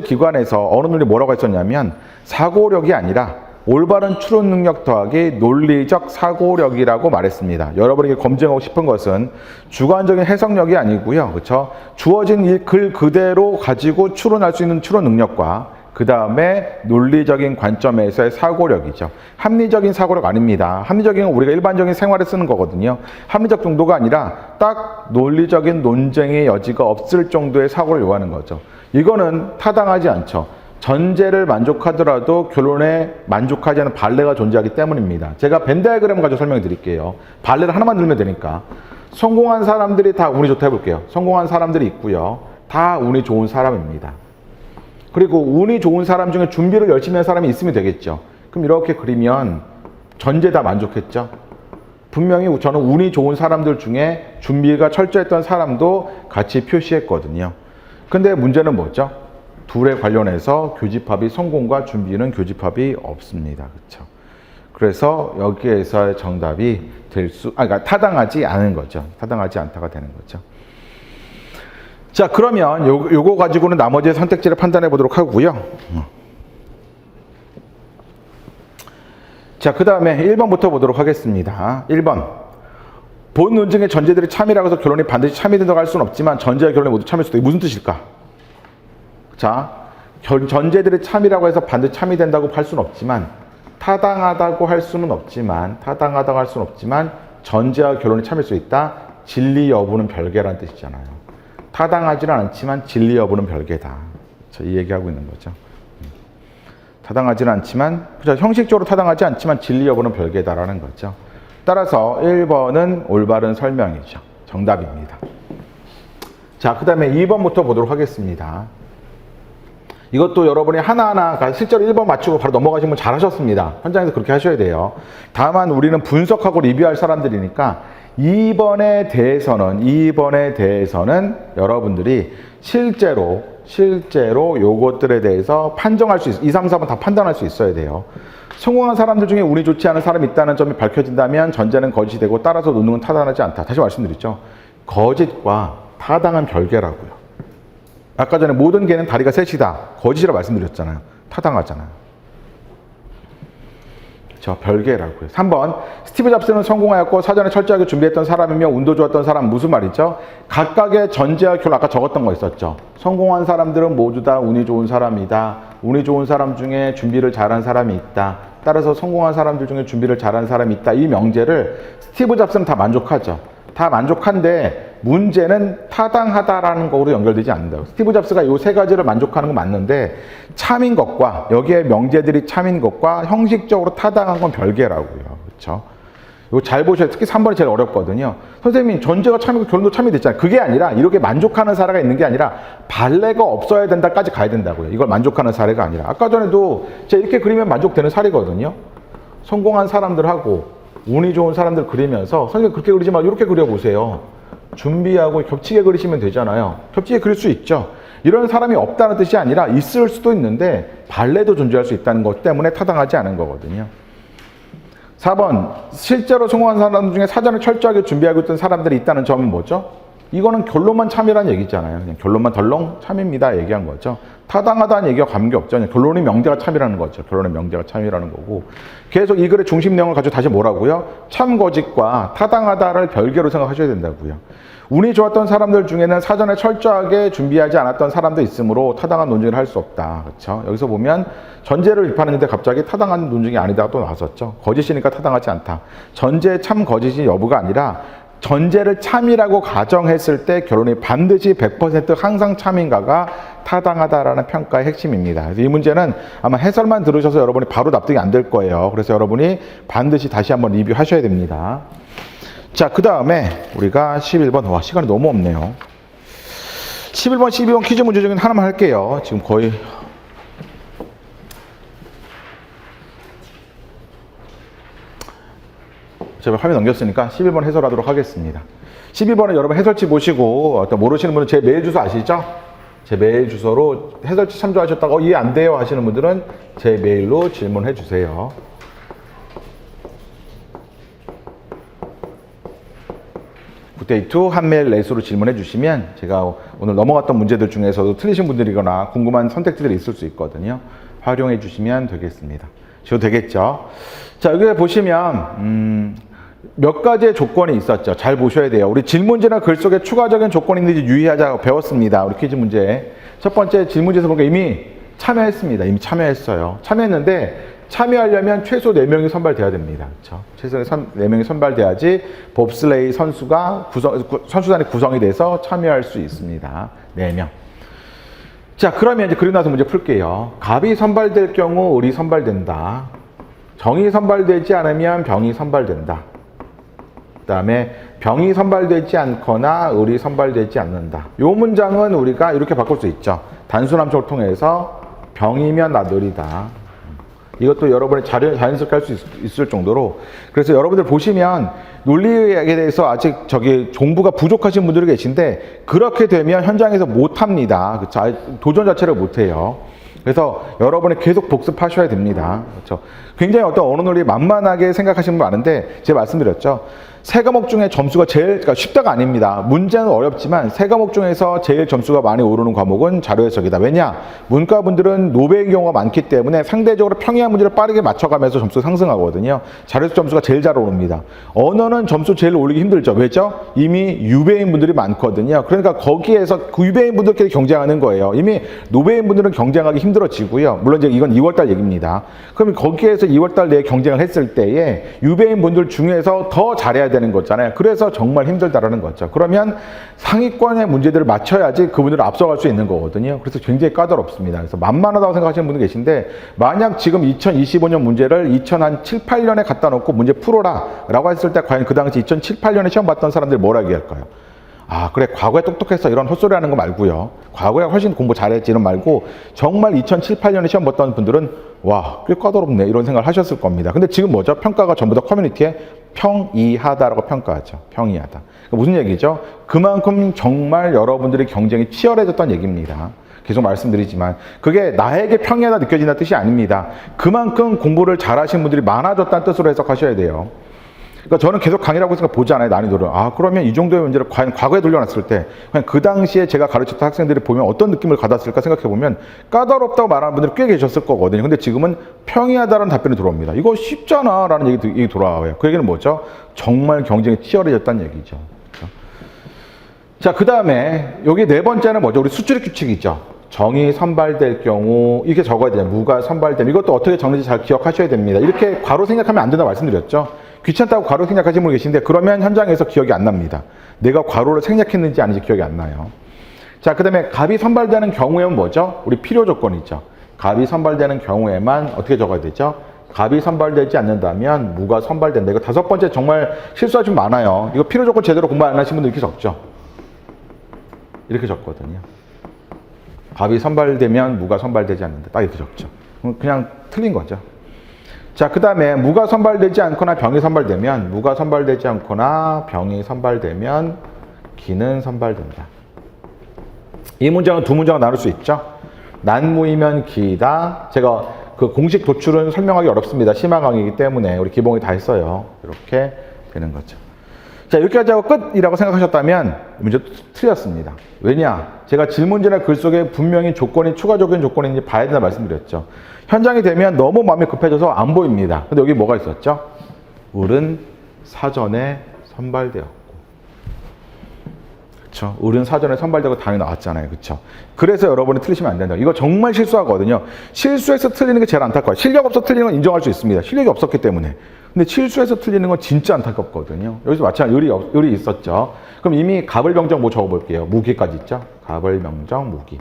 기관에서 어느 논리 뭐라고 했었냐면 사고력이 아니라 올바른 추론 능력 더하기 논리적 사고력이라고 말했습니다. 여러분에게 검증하고 싶은 것은 주관적인 해석력이 아니고요. 그렇죠? 주어진 글 그대로 가지고 추론할 수 있는 추론 능력과 그 다음에 논리적인 관점에서의 사고력이죠. 합리적인 사고력 아닙니다. 합리적인 건 우리가 일반적인 생활에 쓰는 거거든요. 합리적 정도가 아니라 딱 논리적인 논쟁의 여지가 없을 정도의 사고를 요하는 거죠. 이거는 타당하지 않죠. 전제를 만족하더라도 결론에 만족하지 않은 발레가 존재하기 때문입니다. 제가 벤 다이어그램을 가지고 설명해 드릴게요. 발레를 하나만 들면 되니까. 성공한 사람들이 다 운이 좋다 해볼게요. 성공한 사람들이 있고요. 다 운이 좋은 사람입니다. 그리고 운이 좋은 사람 중에 준비를 열심히 한 사람이 있으면 되겠죠. 그럼 이렇게 그리면 전제 다 만족했죠. 분명히 저는 운이 좋은 사람들 중에 준비가 철저했던 사람도 같이 표시했거든요. 근데 문제는 뭐죠? 둘에 관련해서 교집합이 성공과 준비는 교집합이 없습니다. 그렇죠? 그래서 여기에서의 정답이 그러니까 타당하지 않은 거죠. 타당하지 않다가 되는 거죠. 자, 그러면 요거 가지고는 나머지 선택지를 판단해 보도록 하고요. 자, 그 다음에 1번부터 보도록 하겠습니다. 1번. 본 논증의 전제들이 참이라고 해서 결론이 반드시 참이 된다고 할 수는 없지만 전제와 결론이 모두 참일 수도 있다. 무슨 뜻일까? 자, 전제들이 참이라고 해서 반드시 참이 된다고 할 수는 없지만 타당하다고 할 수는 없지만 전제와 결론이 참일 수 있다. 진리 여부는 별개라는 뜻이잖아요. 타당하지는 않지만 진리 여부는 별개다. 이 얘기하고 있는 거죠. 타당하지는 않지만, 그렇죠? 형식적으로 타당하지 않지만 진리 여부는 별개다라는 거죠. 따라서 1번은 올바른 설명이죠. 정답입니다. 자, 그 다음에 2번부터 보도록 하겠습니다. 이것도 여러분이 하나하나 실제로 1번 맞추고 바로 넘어가시면 잘하셨습니다. 현장에서 그렇게 하셔야 돼요. 다만 우리는 분석하고 리뷰할 사람들이니까 2번에 대해서는 여러분들이 실제로 요것들에 대해서 판정할 수 2, 3, 4번 다 판단할 수 있어야 돼요. 성공한 사람들 중에 운이 좋지 않은 사람이 있다는 점이 밝혀진다면 전제는 거짓이 되고 따라서 논문은 타당하지 않다. 다시 말씀드렸죠. 거짓과 타당은 별개라고요. 아까 전에 모든 개는 다리가 셋이다. 거짓이라고 말씀드렸잖아요. 타당하잖아요. 그렇죠. 별개라고요. 3번 스티브 잡스는 성공하였고 사전에 철저하게 준비했던 사람이며 운도 좋았던 사람. 무슨 말이죠? 각각의 전제와 결론 아까 적었던 거 있었죠. 성공한 사람들은 모두 다 운이 좋은 사람이다. 운이 좋은 사람 중에 준비를 잘한 사람이 있다. 따라서 성공한 사람들 중에 준비를 잘한 사람이 있다. 이 명제를 스티브 잡스는 다 만족하죠. 다 만족한데 문제는 타당하다라는 거로 연결되지 않는다고. 스티브 잡스가 이 세 가지를 만족하는 건 맞는데 참인 것과 여기에 명제들이 참인 것과 형식적으로 타당한 건 별개라고요. 그렇죠? 이거 잘 보셔야 특히 3번이 제일 어렵거든요. 선생님 전제가 참이고 결론도 참이 됐잖아요. 그게 아니라 이렇게 만족하는 사례가 있는 게 아니라 발레가 없어야 된다까지 가야 된다고요. 이걸 만족하는 사례가 아니라. 아까 전에도 제가 이렇게 그리면 만족되는 사례거든요. 성공한 사람들하고 운이 좋은 사람들 그리면서 선생님 그렇게 그리지 말고 이렇게 그려보세요. 준비하고 겹치게 그리시면 되잖아요. 겹치게 그릴 수 있죠. 이런 사람이 없다는 뜻이 아니라 있을 수도 있는데 발레도 존재할 수 있다는 것 때문에 타당하지 않은 거거든요. 4번 실제로 성공한 사람 중에 사전에 철저하게 준비하고 있던 사람들이 있다는 점은 뭐죠? 이거는 결론만 참이라는 얘기잖아요. 그냥 결론만 덜렁 참입니다 얘기한 거죠. 타당하다는 얘기와 관계없죠. 그냥 결론이 명제가 참이라는 거죠. 결론의 명제가 참이라는 거고. 계속 이 글의 중심 내용을 가지고 다시 뭐라고요? 참 거짓과 타당하다를 별개로 생각하셔야 된다고요. 운이 좋았던 사람들 중에는 사전에 철저하게 준비하지 않았던 사람도 있으므로 타당한 논증을 할 수 없다. 그렇죠? 여기서 보면 전제를 비판했는데 갑자기 타당한 논증이 아니다가 또 나왔었죠. 거짓이니까 타당하지 않다. 전제의 참 거짓이 여부가 아니라 전제를 참이라고 가정했을 때 결론이 반드시 100% 항상 참인가가 타당하다라는 평가의 핵심입니다. 그래서 이 문제는 아마 해설만 들으셔서 여러분이 바로 납득이 안 될 거예요. 그래서 여러분이 반드시 다시 한번 리뷰하셔야 됩니다. 자, 그 다음에 우리가 11번, 와, 시간이 너무 없네요. 11번, 12번 퀴즈 문제 중에 하나만 할게요. 지금 거의. 제가 화면 넘겼으니까 11번 해설하도록 하겠습니다. 12번은 여러분 해설지 보시고, 어떤 모르시는 분은 제 메일 주소 아시죠? 제 메일 주소로 해설지 참조하셨다가 이해 안 돼요 하시는 분들은 제 메일로 질문해 주세요. 굿데이2 한메일 레이스로 질문해 주시면 제가 오늘 넘어갔던 문제들 중에서도 틀리신 분들이거나 궁금한 선택지들이 있을 수 있거든요. 활용해 주시면 되겠습니다. 지금 되겠죠? 자, 여기 보시면 몇 가지의 조건이 있었죠. 잘 보셔야 돼요. 우리 질문지나 글 속에 추가적인 조건이 있는지 유의하자고 배웠습니다. 우리 퀴즈 문제. 첫 번째 질문지에서 보니까 이미 참여했습니다. 이미 참여했어요. 참여했는데 참여하려면 최소 4명이 선발돼야 됩니다. 그렇죠? 최소 4명이 선발돼야지 봅슬레이 선수가 선수단이 구성이 돼서 참여할 수 있습니다. 4명. 자, 그러면 이제 그리고 나서 문제 풀게요. 갑이 선발될 경우 을이 선발된다. 정이 선발되지 않으면 병이 선발된다. 그 다음에 병이 선발되지 않거나 을이 선발되지 않는다. 이 문장은 우리가 이렇게 바꿀 수 있죠. 단순함수를 통해서 병이면 을이다. 이것도 여러분의 자연스럽게 할 수 있을 정도로. 그래서 여러분들 보시면 논리에 대해서 아직 정보가 부족하신 분들이 계신데 그렇게 되면 현장에서 못합니다. 그렇죠? 도전 자체를 못해요. 그래서 여러분이 계속 복습하셔야 됩니다. 그렇죠? 굉장히 어떤 언어 논리 만만하게 생각하시는 분 많은데 제가 말씀드렸죠. 세 과목 중에 점수가 그러니까 쉽다가 아닙니다. 문제는 어렵지만 세 과목 중에서 제일 점수가 많이 오르는 과목은 자료 해석이다. 왜냐? 문과분들은 노배인 경우가 많기 때문에 상대적으로 평이한 문제를 빠르게 맞춰가면서 점수가 상승하거든요. 자료 해석 점수가 제일 잘 오릅니다. 언어는 점수 제일 올리기 힘들죠. 왜죠? 이미 유배인 분들이 많거든요. 그러니까 거기에서 그 유배인 분들끼리 경쟁하는 거예요. 이미 노배인 분들은 경쟁하기 힘들어지고요. 물론 이제 이건 2월달 얘기입니다. 그럼 거기에서 2월달 내에 경쟁을 했을 때에 유배인 분들 중에서 더 잘해야 되는 거잖아요. 그래서 정말 힘들다라는 거죠. 그러면 상위권의 문제들을 맞춰야지 그분들을 앞서갈 수 있는 거거든요. 그래서 굉장히 까다롭습니다. 그래서 만만하다고 생각하시는 분들 계신데 만약 지금 2025년 문제를 2007, 8년에 갖다 놓고 문제 풀어라 라고 했을 때 과연 그 당시 2007, 8년에 시험 봤던 사람들이 뭐라 얘기할까요? 아, 그래, 과거에 똑똑해서 이런 헛소리 하는 거 말고요. 과거에 훨씬 공부 잘했지 이런 말고 정말 2007, 8년에 시험 봤던 분들은 와, 꽤 까다롭네 이런 생각을 하셨을 겁니다. 근데 지금 뭐죠? 평가가 전부 다 커뮤니티에 평이하다라고 평가하죠. 평이하다. 그러니까 무슨 얘기죠? 그만큼 정말 여러분들의 경쟁이 치열해졌다는 얘기입니다. 계속 말씀드리지만 그게 나에게 평이하다 느껴진다는 뜻이 아닙니다. 그만큼 공부를 잘하신 분들이 많아졌다는 뜻으로 해석하셔야 돼요. 그러니까 저는 계속 강의라고 해서 보잖아요, 난이도를. 아, 그러면 이 정도의 문제를 과연 과거에 돌려놨을 때, 그냥 그 당시에 제가 가르쳤던 학생들이 보면 어떤 느낌을 받았을까 생각해보면 까다롭다고 말하는 분들이 꽤 계셨을 거거든요. 근데 지금은 평이하다라는 답변이 들어옵니다. 이거 쉽잖아, 라는 얘기 돌아와요. 그 얘기는 뭐죠? 정말 경쟁이 치열해졌다는 얘기죠. 그렇죠? 자, 그 다음에 여기 네 번째는 뭐죠? 우리 수출입 규칙이죠. 정이 선발될 경우 이렇게 적어야 돼요. 무가 선발되면 이것도 어떻게 적는지 잘 기억하셔야 됩니다. 이렇게 괄호 생각하면 안 된다고 말씀드렸죠. 귀찮다고 괄호 생략하시는 분 계신데 그러면 현장에서 기억이 안 납니다. 내가 괄호를 생략했는지 아닌지 기억이 안 나요. 자, 그 다음에 갑이 선발되는 경우에는 뭐죠? 우리 필요 조건이 있죠. 갑이 선발되는 경우에만 어떻게 적어야 되죠? 갑이 선발되지 않는다면 무가 선발된다. 이거 다섯 번째 정말 실수가 좀 많아요. 이거 필요 조건 제대로 공부 안 하신 분들 이렇게 적죠. 이렇게 적거든요. 갑이 선발되면 무가 선발되지 않는다. 딱 이렇게 적죠. 그냥 틀린 거죠. 자, 그 다음에 무가 선발되지 않거나 병이 선발되면, 무가 선발되지 않거나 병이 선발되면 기는 선발된다. 이 문장은 두 문장을 나눌 수 있죠. 난무이면 기이다. 제가 그 공식 도출은 설명하기 어렵습니다. 심화 강의이기 때문에 우리 기본이 다 했어요. 이렇게 되는 거죠. 자, 여기까지 하고 끝이라고 생각하셨다면 문제도 틀렸습니다. 왜냐? 제가 질문지나 글 속에 분명히 조건이 추가적인 조건인지 봐야 된다 말씀드렸죠. 현장이 되면 너무 마음이 급해져서 안 보입니다. 근데 여기 뭐가 있었죠? 을은 사전에 선발되었고. 그렇죠? 을은 사전에 선발되고 당연히 나왔잖아요. 그렇죠? 그래서 여러분이 틀리시면 안 된다. 이거 정말 실수하거든요. 실수해서 틀리는 게 제일 안타까워요. 실력 없어 틀리는 건 인정할 수 있습니다. 실력이 없었기 때문에. 근데 실수해서 틀리는 건 진짜 안타깝거든요. 여기서 마찬가지로 을이 있었죠. 그럼 이미 갑을병정 뭐 적어볼게요. 무기까지 있죠? 갑을병정 무기.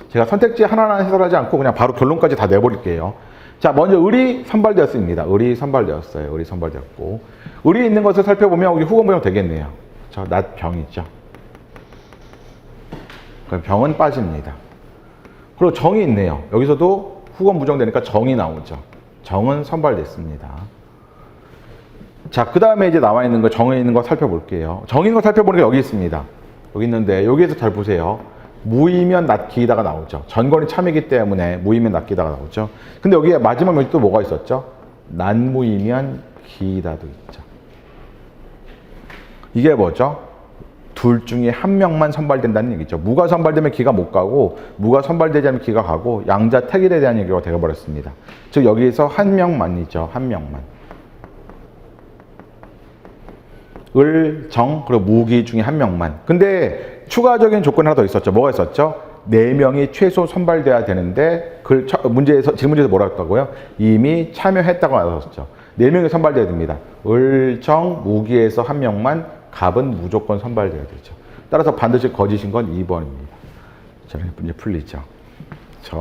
제가 선택지 하나하나 해설하지 않고 그냥 바로 결론까지 다 내버릴게요. 자, 먼저 을이 선발되었습니다. 을이 선발되었어요. 을이 선발되었고. 을이 있는 것을 살펴보면 여기 후건부정 되겠네요. 저 낫병이죠. 그럼 병은 빠집니다. 그리고 정이 있네요. 여기서도 후건부정 되니까 정이 나오죠. 정은 선발됐습니다. 자, 그 다음에 이제 나와 있는 거, 정에 있는 거 살펴볼게요. 정에 있는 거 살펴보니까 여기 있습니다. 여기 있는데 여기에서 잘 보세요. 무이면 낫기다가 나오죠. 전건이 참이기 때문에 무이면 낫기다가 나오죠. 근데 여기에 마지막 문제 또 뭐가 있었죠? 난무이면 기다도 있죠. 이게 뭐죠? 둘 중에 한 명만 선발된다는 얘기죠. 무가 선발되면 기가 못 가고 무가 선발되지 않으면 기가 가고 양자 택일에 대한 얘기가 되어버렸습니다. 즉 여기에서 한 명만이죠. 한 명만. 을, 정, 그리고 무기 중에 한 명만. 근데 추가적인 조건이 하나 더 있었죠. 뭐가 있었죠? 4명이 최소 선발돼야 되는데 그 질문지에서 뭐라고 했다고요? 이미 참여했다고 나왔었죠. 4명이 선발돼야 됩니다. 을, 정, 무기에서 한 명만, 갑은 무조건 선발돼야 되죠. 따라서 반드시 거짓인 건 2번입니다. 자, 이제 풀리죠.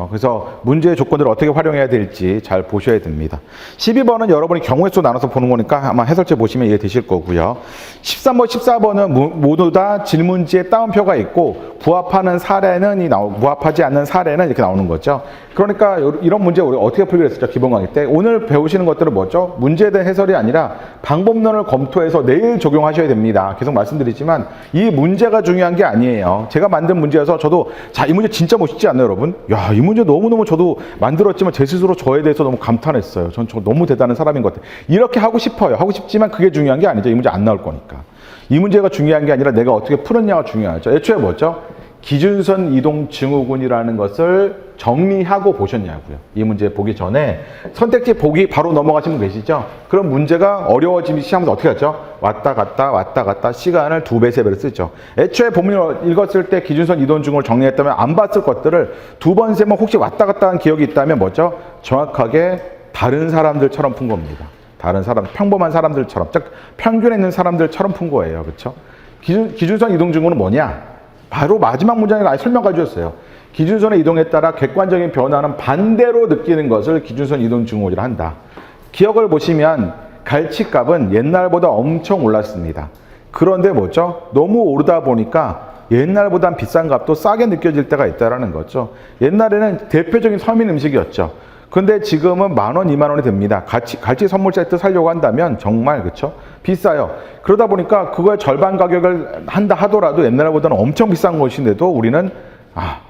그래서 문제의 조건들을 어떻게 활용해야 될지 잘 보셔야 됩니다. 12번은 여러분이 경우의 수 나눠서 보는 거니까 아마 해설체 보시면 이해되실 거고요. 13번, 14번은 모두 다 질문지에 따옴표가 있고 부합하는 사례는 부합하지 않는 사례는 이렇게 나오는 거죠. 그러니까 이런 문제 우리 어떻게 풀기로 했었죠? 기본 강의 때. 오늘 배우시는 것들은 뭐죠? 문제에 대한 해설이 아니라 방법론을 검토해서 내일 적용하셔야 됩니다. 계속 말씀드리지만 이 문제가 중요한 게 아니에요. 제가 만든 문제여서 저도 자, 이 문제 진짜 멋있지 않나요, 여러분? 야, 이 문제 너무너무 저도 만들었지만 제 스스로 저에 대해서 너무 감탄했어요. 전 너무 대단한 사람인 것 같아요. 이렇게 하고 싶어요. 하고 싶지만 그게 중요한 게 아니죠. 이 문제 안 나올 거니까. 이 문제가 중요한 게 아니라 내가 어떻게 풀었냐가 중요하죠. 애초에 뭐죠? 기준선 이동 증후군이라는 것을 정리하고 보셨냐고요. 이 문제 보기 전에 선택지 보기 바로 넘어가신 분 계시죠? 그럼 문제가 어려워지기 시작하면서 어떻게 하죠? 왔다 갔다 시간을 2배, 3배를 쓰죠. 애초에 본문을 읽었을 때 기준선 이동 증후군을 정리했다면 안 봤을 것들을 2번, 3번 혹시 왔다 갔다 한 기억이 있다면 뭐죠? 정확하게 다른 사람들처럼 푼 겁니다. 다른 사람, 평범한 사람들처럼, 즉 평균에 있는 사람들처럼 푼 거예요. 그렇죠? 기준선 이동 증후군은 뭐냐? 바로 마지막 문장에 아예 설명해 주셨어요. 기준선의 이동에 따라 객관적인 변화는 반대로 느끼는 것을 기준선 이동 증후군이라 한다. 기억을 보시면 갈치값은 옛날보다 엄청 올랐습니다. 그런데 뭐죠? 너무 오르다 보니까 옛날보단 비싼 값도 싸게 느껴질 때가 있다는 거죠. 옛날에는 대표적인 서민 음식이었죠. 근데 지금은 10,000원, 20,000원이 됩니다. 갈치 선물 세트 사려고 한다면 정말 그렇죠? 비싸요. 그러다 보니까 그거의 절반 가격을 한다 하더라도 옛날보다는 엄청 비싼 것인데도 우리는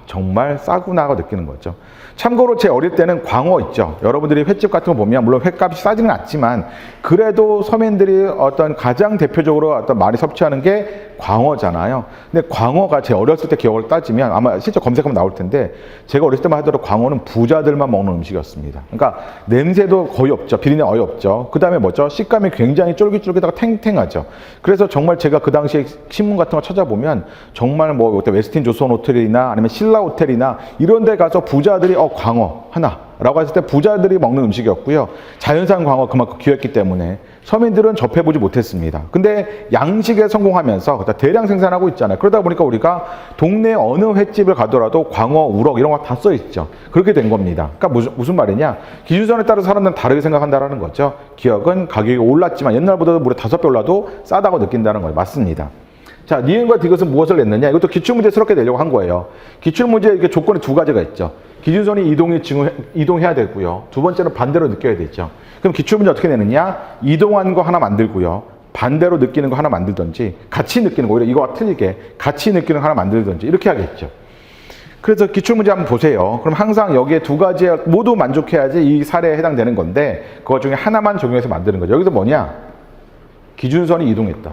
정말 싸구나가 느끼는 거죠. 참고로 제 어릴 때는 광어 있죠. 여러분들이 횟집 같은 거 보면 물론 횟값이 싸지는 않지만 그래도 서민들이 어떤 가장 대표적으로 어떤 많이 섭취하는 게 광어잖아요. 근데 광어가 제 어렸을 때 기억을 따지면 아마 실제 검색하면 나올 텐데 제가 어렸을 때만 하더라도 광어는 부자들만 먹는 음식이었습니다. 그러니까 냄새도 거의 없죠. 비린내 거의 없죠. 그 다음에 뭐죠? 식감이 굉장히 쫄깃쫄깃하고 탱탱하죠. 그래서 정말 제가 그 당시에 신문 같은 거 찾아보면 정말 뭐 그때 웨스틴 조선 호텔이나 아니면 신라 호텔이나 이런 데 가서 부자들이 광어 하나 라고 했을 때 부자들이 먹는 음식이었고요. 자연산 광어 그만큼 귀했기 때문에 서민들은 접해보지 못했습니다. 근데 양식에 성공하면서 대량 생산하고 있잖아요. 그러다 보니까 우리가 동네 어느 횟집을 가더라도 광어, 우럭 이런 거 다 써 있죠. 그렇게 된 겁니다. 그러니까 무슨 말이냐? 기준선에 따라 사람들은 다르게 생각한다는 거죠. 기억은 가격이 올랐지만 옛날보다도 무려 5배 올라도 싸다고 느낀다는 거예요. 맞습니다. 자, 니은과 디귿은 무엇을 냈느냐? 이것도 기출문제스럽게 내려고 한 거예요. 기출문제에 이렇게 조건이 두 가지가 있죠. 기준선이 이동해야 되고요. 두 번째는 반대로 느껴야 되죠. 그럼 기출문제 어떻게 내느냐? 이동하는 거 하나 만들고요. 반대로 느끼는 거 하나 만들든지, 같이 느끼는 거, 오히려 이거와 틀리게 같이 느끼는 거 하나 만들든지 이렇게 하겠죠. 그래서 기출문제 한번 보세요. 그럼 항상 여기에 두 가지에 모두 만족해야지 이 사례에 해당되는 건데 그것 중에 하나만 적용해서 만드는 거죠. 여기서 뭐냐? 기준선이 이동했다.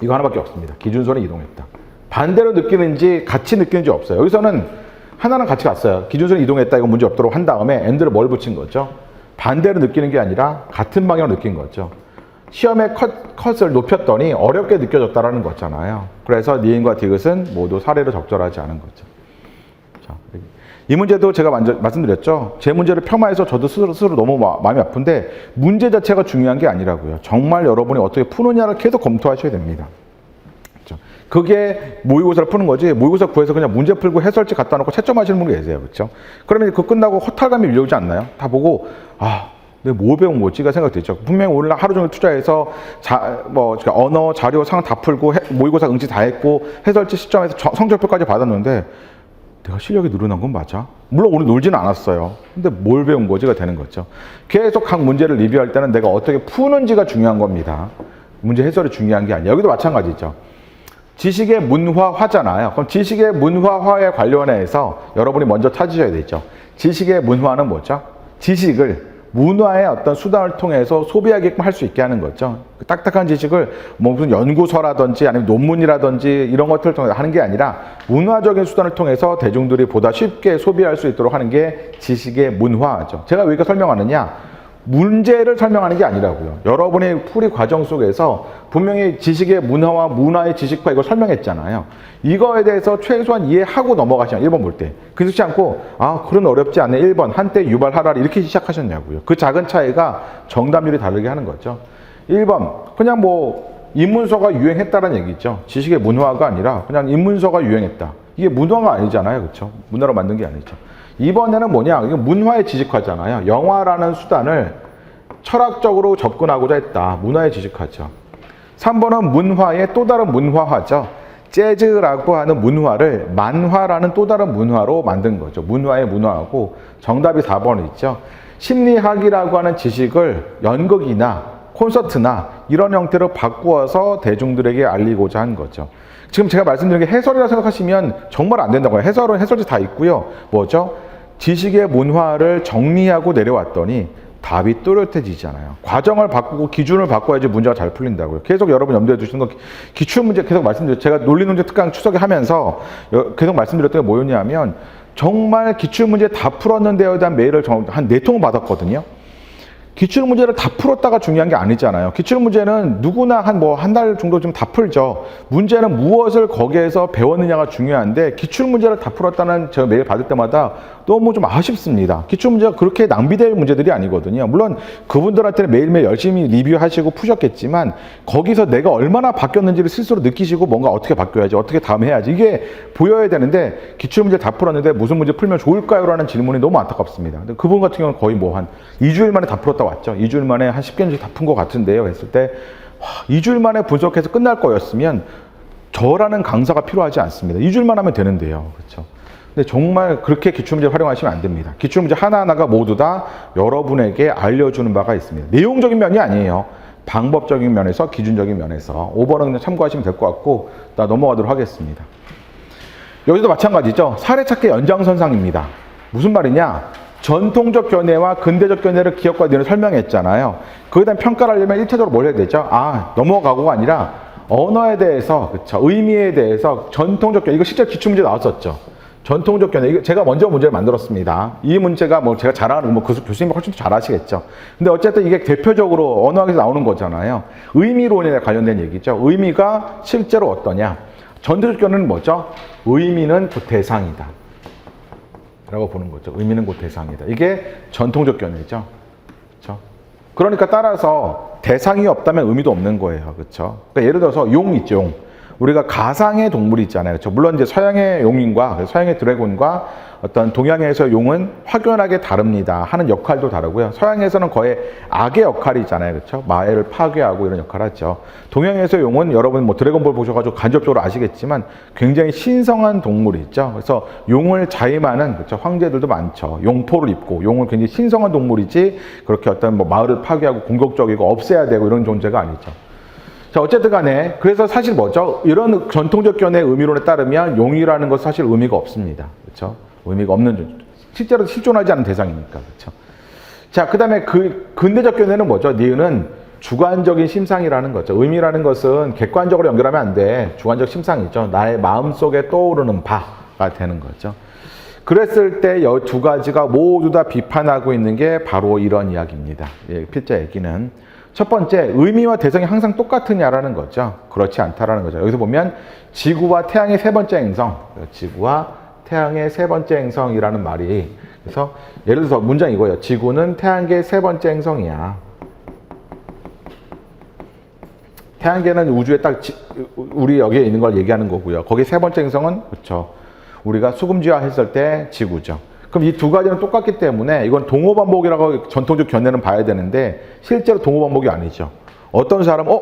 이거 하나밖에 없습니다. 기준선이 이동했다. 반대로 느끼는지 같이 느끼는지 없어요. 여기서는 하나는 같이 갔어요. 기준선이 이동했다. 이거 문제 없도록 한 다음에 엔드를 뭘 붙인 거죠? 반대로 느끼는 게 아니라 같은 방향으로 느낀 거죠. 시험의 컷을 높였더니 어렵게 느껴졌다라는 거잖아요. 그래서 니은과 디귿은 모두 사례로 적절하지 않은 거죠. 자, 이 문제도 제가 말씀드렸죠. 제 문제를 폄하해서 저도 스스로 너무 마음이 아픈데 문제 자체가 중요한 게 아니라고요. 정말 여러분이 어떻게 푸느냐를 계속 검토하셔야 됩니다. 그렇죠? 그게 모의고사를 푸는 거지 모의고사 구해서 그냥 문제 풀고 해설지 갖다 놓고 채점 하시는 분이 계세요. 그렇죠? 그러면 그거 끝나고 허탈감이 밀려오지 않나요? 다 보고 내가 뭐 배운 거지가 생각되죠. 분명히 오늘 하루 종일 투자해서 언어, 자료, 상황 다 풀고 모의고사 응시 다 했고 해설지 시점에서 성적표까지 받았는데 내가 실력이 늘어난 건 맞아? 물론 오늘 놀지는 않았어요. 근데 뭘 배운 거지가 되는 거죠. 계속 각 문제를 리뷰할 때는 내가 어떻게 푸는지가 중요한 겁니다. 문제 해설이 중요한 게 아니에요. 여기도 마찬가지죠. 지식의 문화화잖아요. 그럼 지식의 문화화에 관련해서 여러분이 먼저 찾으셔야 되죠. 지식의 문화는 뭐죠? 지식을 문화의 어떤 수단을 통해서 소비하게끔 할 수 있게 하는 거죠. 딱딱한 지식을 무슨 연구서라든지 아니면 논문이라든지 이런 것들을 통해서 하는 게 아니라 문화적인 수단을 통해서 대중들이 보다 쉽게 소비할 수 있도록 하는 게 지식의 문화죠. 제가 왜 이거 설명하느냐? 문제를 설명하는 게 아니라고요. 여러분의 풀이 과정 속에서 분명히 지식의 문화와 문화의 지식과 이걸 설명했잖아요. 이거에 대해서 최소한 이해하고 넘어가시면 1번 볼 때. 그렇지 않고 그런 어렵지 않네. 1번 한때 유발하라 이렇게 시작하셨냐고요. 그 작은 차이가 정답률이 다르게 하는 거죠. 1번 그냥 인문서가 유행했다는 얘기죠. 지식의 문화가 아니라 그냥 인문서가 유행했다. 이게 문화가 아니잖아요. 그렇죠? 문화로 만든 게 아니죠. 이번에는 뭐냐? 이게 문화의 지식화잖아요. 영화라는 수단을 철학적으로 접근하고자 했다. 문화의 지식화죠. 3번은 문화의 또 다른 문화화죠. 재즈라고 하는 문화를 만화라는 또 다른 문화로 만든 거죠. 문화의 문화하고 정답이 4번에 있죠. 심리학이라고 하는 지식을 연극이나 콘서트나 이런 형태로 바꾸어서 대중들에게 알리고자 한 거죠. 지금 제가 말씀드린 게 해설이라고 생각하시면 정말 안 된다고요. 해설은 해설지 다 있고요. 뭐죠? 지식의 문화를 정리하고 내려왔더니 답이 또렷해지잖아요. 과정을 바꾸고 기준을 바꿔야지 문제가 잘 풀린다고요. 계속 여러분 염두에 두시는 거 기출문제 계속 말씀드렸죠. 제가 논리논제 특강 추석에 하면서 계속 말씀드렸던 게 뭐였냐면 정말 기출문제 다 풀었는데에 대한 메일을 한 4통 받았거든요. 기출문제를 다 풀었다가 중요한 게 아니잖아요. 기출문제는 누구나 한 달 정도 좀 다 풀죠. 문제는 무엇을 거기에서 배웠느냐가 중요한데 기출문제를 다 풀었다는 제가 메일 받을 때마다 너무 좀 아쉽습니다. 기출문제가 그렇게 낭비될 문제들이 아니거든요. 물론 그분들한테는 매일매일 열심히 리뷰하시고 푸셨겠지만 거기서 내가 얼마나 바뀌었는지를 스스로 느끼시고 뭔가 어떻게 바뀌어야지, 어떻게 다음 해야지 이게 보여야 되는데 기출문제 다 풀었는데 무슨 문제 풀면 좋을까요? 라는 질문이 너무 안타깝습니다. 근데 그분 같은 경우는 거의 한 2주일 만에 다 풀었다고 왔죠. 2주일 만에 한 10개인지 다 푼 것 같은데요. 했을 때 2주일 만에 분석해서 끝날 거였으면 저라는 강사가 필요하지 않습니다. 2주일만 하면 되는데요. 그렇죠? 근데 정말 그렇게 기출문제 활용하시면 안 됩니다. 기출문제 하나하나가 모두 다 여러분에게 알려주는 바가 있습니다. 내용적인 면이 아니에요. 방법적인 면에서, 기준적인 면에서 5번은 그냥 참고하시면 될 것 같고 나 넘어가도록 하겠습니다. 여기도 마찬가지죠. 사례찾기 연장선상입니다. 무슨 말이냐? 전통적 견해와 근대적 견해를 기억과 니은 설명했잖아요. 거기에 대한 평가를 하려면 1차적으로 뭘 해야 되죠? 넘어가고가 아니라 언어에 대해서, 그쵸, 의미에 대해서 전통적 견해, 이거 실제 기출문제 나왔었죠. 전통적 견해, 이거 제가 먼저 문제를 만들었습니다. 이 문제가 뭐 제가 잘하는, 교수님이 훨씬 더 잘 아시겠죠. 근데 어쨌든 이게 대표적으로 언어학에서 나오는 거잖아요. 의미론에 관련된 얘기죠. 의미가 실제로 어떠냐? 전통적 견해는 뭐죠? 의미는 곧 대상이다 라고 보는 거죠. 의미는 곧 대상이다. 이게 전통적 견해죠. 그렇죠? 그러니까 따라서 대상이 없다면 의미도 없는 거예요. 그렇죠? 그러니까 예를 들어서 용 있죠, 용. 우리가 가상의 동물이 있잖아요. 그렇죠? 물론 이제 서양의 용인과 서양의 드래곤과 어떤 동양에서 용은 확연하게 다릅니다. 하는 역할도 다르고요. 서양에서는 거의 악의 역할이잖아요. 그렇죠? 마애를 파괴하고 이런 역할을 하죠. 동양에서 용은 여러분 뭐 드래곤볼 보셔가지고 간접적으로 아시겠지만 굉장히 신성한 동물이 있죠. 그래서 용을 자임하는, 그렇죠, 황제들도 많죠. 용포를 입고 용은 굉장히 신성한 동물이지 그렇게 어떤 뭐 마을을 파괴하고 공격적이고 없애야 되고 이런 존재가 아니죠. 자, 어쨌든 간에 그래서 사실 뭐죠? 이런 전통적 견해 의미론에 따르면 용이라는 것은 사실 의미가 없습니다. 그렇죠? 의미가 없는, 실제로 실존하지 않은 대상이니까. 그렇죠? 자, 그다음에 근대적 견해는 뭐죠? 니은은 주관적인 심상이라는 거죠. 의미라는 것은 객관적으로 연결하면 안 돼. 주관적 심상이죠. 나의 마음속에 떠오르는 바가 되는 거죠. 그랬을 때 이 두 가지가 모두 다 비판하고 있는 게 바로 이런 이야기입니다. 예, 필자 얘기는. 첫 번째, 의미와 대상이 항상 똑같으냐라는 거죠. 그렇지 않다라는 거죠. 여기서 보면 지구와 태양의 세 번째 행성, 지구와 태양의 세 번째 행성이라는 말이, 그래서 예를 들어서 문장 이거예요. 지구는 태양계의 세 번째 행성이야. 태양계는 우주에 딱 우리 여기에 있는 걸 얘기하는 거고요. 거기 세 번째 행성은, 그렇죠, 우리가 수금지화 했을 때 지구죠. 그럼 이 두 가지는 똑같기 때문에 이건 동호반복이라고 전통적 견해는 봐야 되는데 실제로 동호반복이 아니죠. 어떤 사람은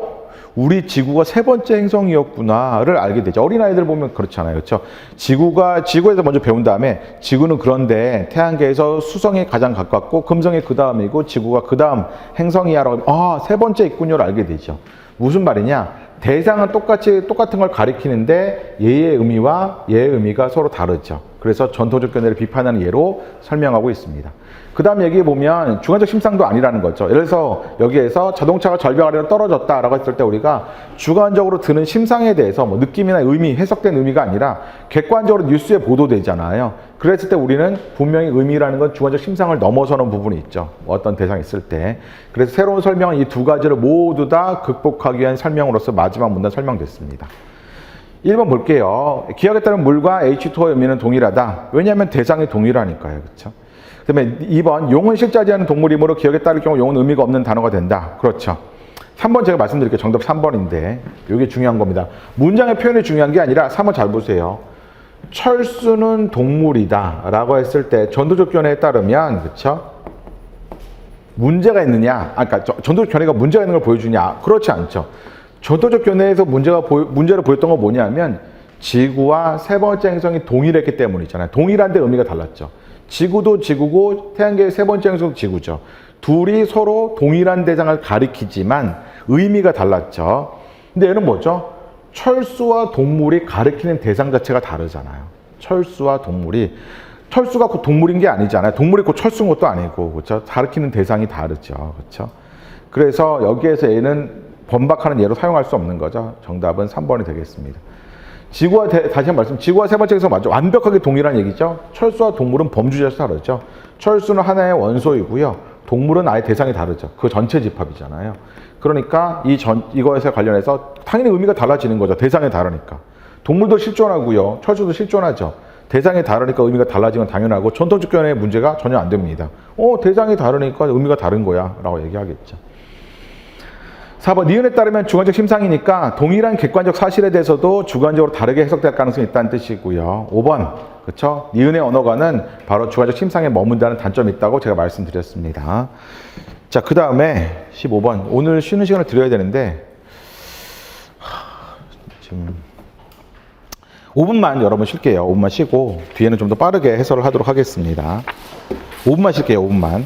우리 지구가 세 번째 행성이었구나를 알게 되죠. 어린아이들 보면 그렇잖아요. 그렇죠? 지구에서 먼저 배운 다음에 지구는 그런데 태양계에서 수성이 가장 가깝고 금성이 그 다음이고 지구가 그 다음 행성이야라고 하면 세 번째 있군요를 알게 되죠. 무슨 말이냐? 대상은 똑같은 걸 가리키는데 얘의 의미와 얘의 의미가 서로 다르죠. 그래서 전통적 견해를 비판하는 예로 설명하고 있습니다. 그 다음 얘기해 보면 주관적 심상도 아니라는 거죠. 예를 들어서 여기에서 자동차가 절벽 아래로 떨어졌다라고 했을 때 우리가 주관적으로 드는 심상에 대해서 뭐 느낌이나 의미, 해석된 의미가 아니라 객관적으로 뉴스에 보도되잖아요. 그랬을 때 우리는 분명히 의미라는 건 주관적 심상을 넘어서는 부분이 있죠. 어떤 대상이 있을 때. 그래서 새로운 설명은 이 두 가지를 모두 다 극복하기 위한 설명으로서 마지막 문단 설명됐습니다. 1번 볼게요. 기억에 따른 물과 H2O의 의미는 동일하다. 왜냐하면 대상이 동일하니까요. 그렇죠? 그 다음에 2번, 용은 실제하지 않은 동물이므로 기억에 따를 경우 용은 의미가 없는 단어가 된다. 그렇죠. 3번 제가 말씀드릴게요. 정답 3번인데 이게 중요한 겁니다. 문장의 표현이 중요한 게 아니라 3번 잘 보세요. 철수는 동물이다 라고 했을 때 전도적 견해에 따르면, 그렇죠, 문제가 있느냐, 그러니까 전도적 견해가 문제가 있는 걸 보여주냐? 그렇지 않죠. 전도적 견해에서 문제를 보였던 건 뭐냐면 지구와 세 번째 행성이 동일했기 때문이잖아요. 동일한데 의미가 달랐죠. 지구도 지구고 태양계의 세 번째 행성도 지구죠. 둘이 서로 동일한 대상을 가리키지만 의미가 달랐죠. 근데 얘는 뭐죠? 철수와 동물이 가리키는 대상 자체가 다르잖아요. 철수가 곧 동물인 게 아니잖아요. 동물이 곧 철수인 것도 아니고, 그렇죠? 가리키는 대상이 다르죠. 그렇죠? 그래서 여기에서 얘는 번박하는 예로 사용할 수 없는 거죠. 정답은 3번이 되겠습니다. 다시 한 번 말씀, 지구와 세 번째 행성 맞죠? 완벽하게 동일한 얘기죠. 철수와 동물은 범주자에서 다르죠. 철수는 하나의 원소이고요. 동물은 아예 대상이 다르죠. 그 전체 집합이잖아요. 그러니까 이거에서 관련해서 당연히 의미가 달라지는 거죠. 대상이 다르니까. 동물도 실존하고요. 철수도 실존하죠. 대상이 다르니까 의미가 달라지는 건 당연하고 전통적 견해의 문제가 전혀 안 됩니다. 대상이 다르니까 의미가 다른 거야 라고 얘기하겠죠. 4번, 니은에 따르면 주관적 심상이니까 동일한 객관적 사실에 대해서도 주관적으로 다르게 해석될 가능성이 있다는 뜻이고요. 5번, 그렇죠? 니은의 언어관은 바로 주관적 심상에 머문다는 단점이 있다고 제가 말씀드렸습니다. 자, 그 다음에 15번, 오늘 쉬는 시간을 드려야 되는데 지금 5분만 여러분 쉴게요. 5분만 쉬고 뒤에는 좀 더 빠르게 해설을 하도록 하겠습니다. 5분만 쉴게요. 5분만.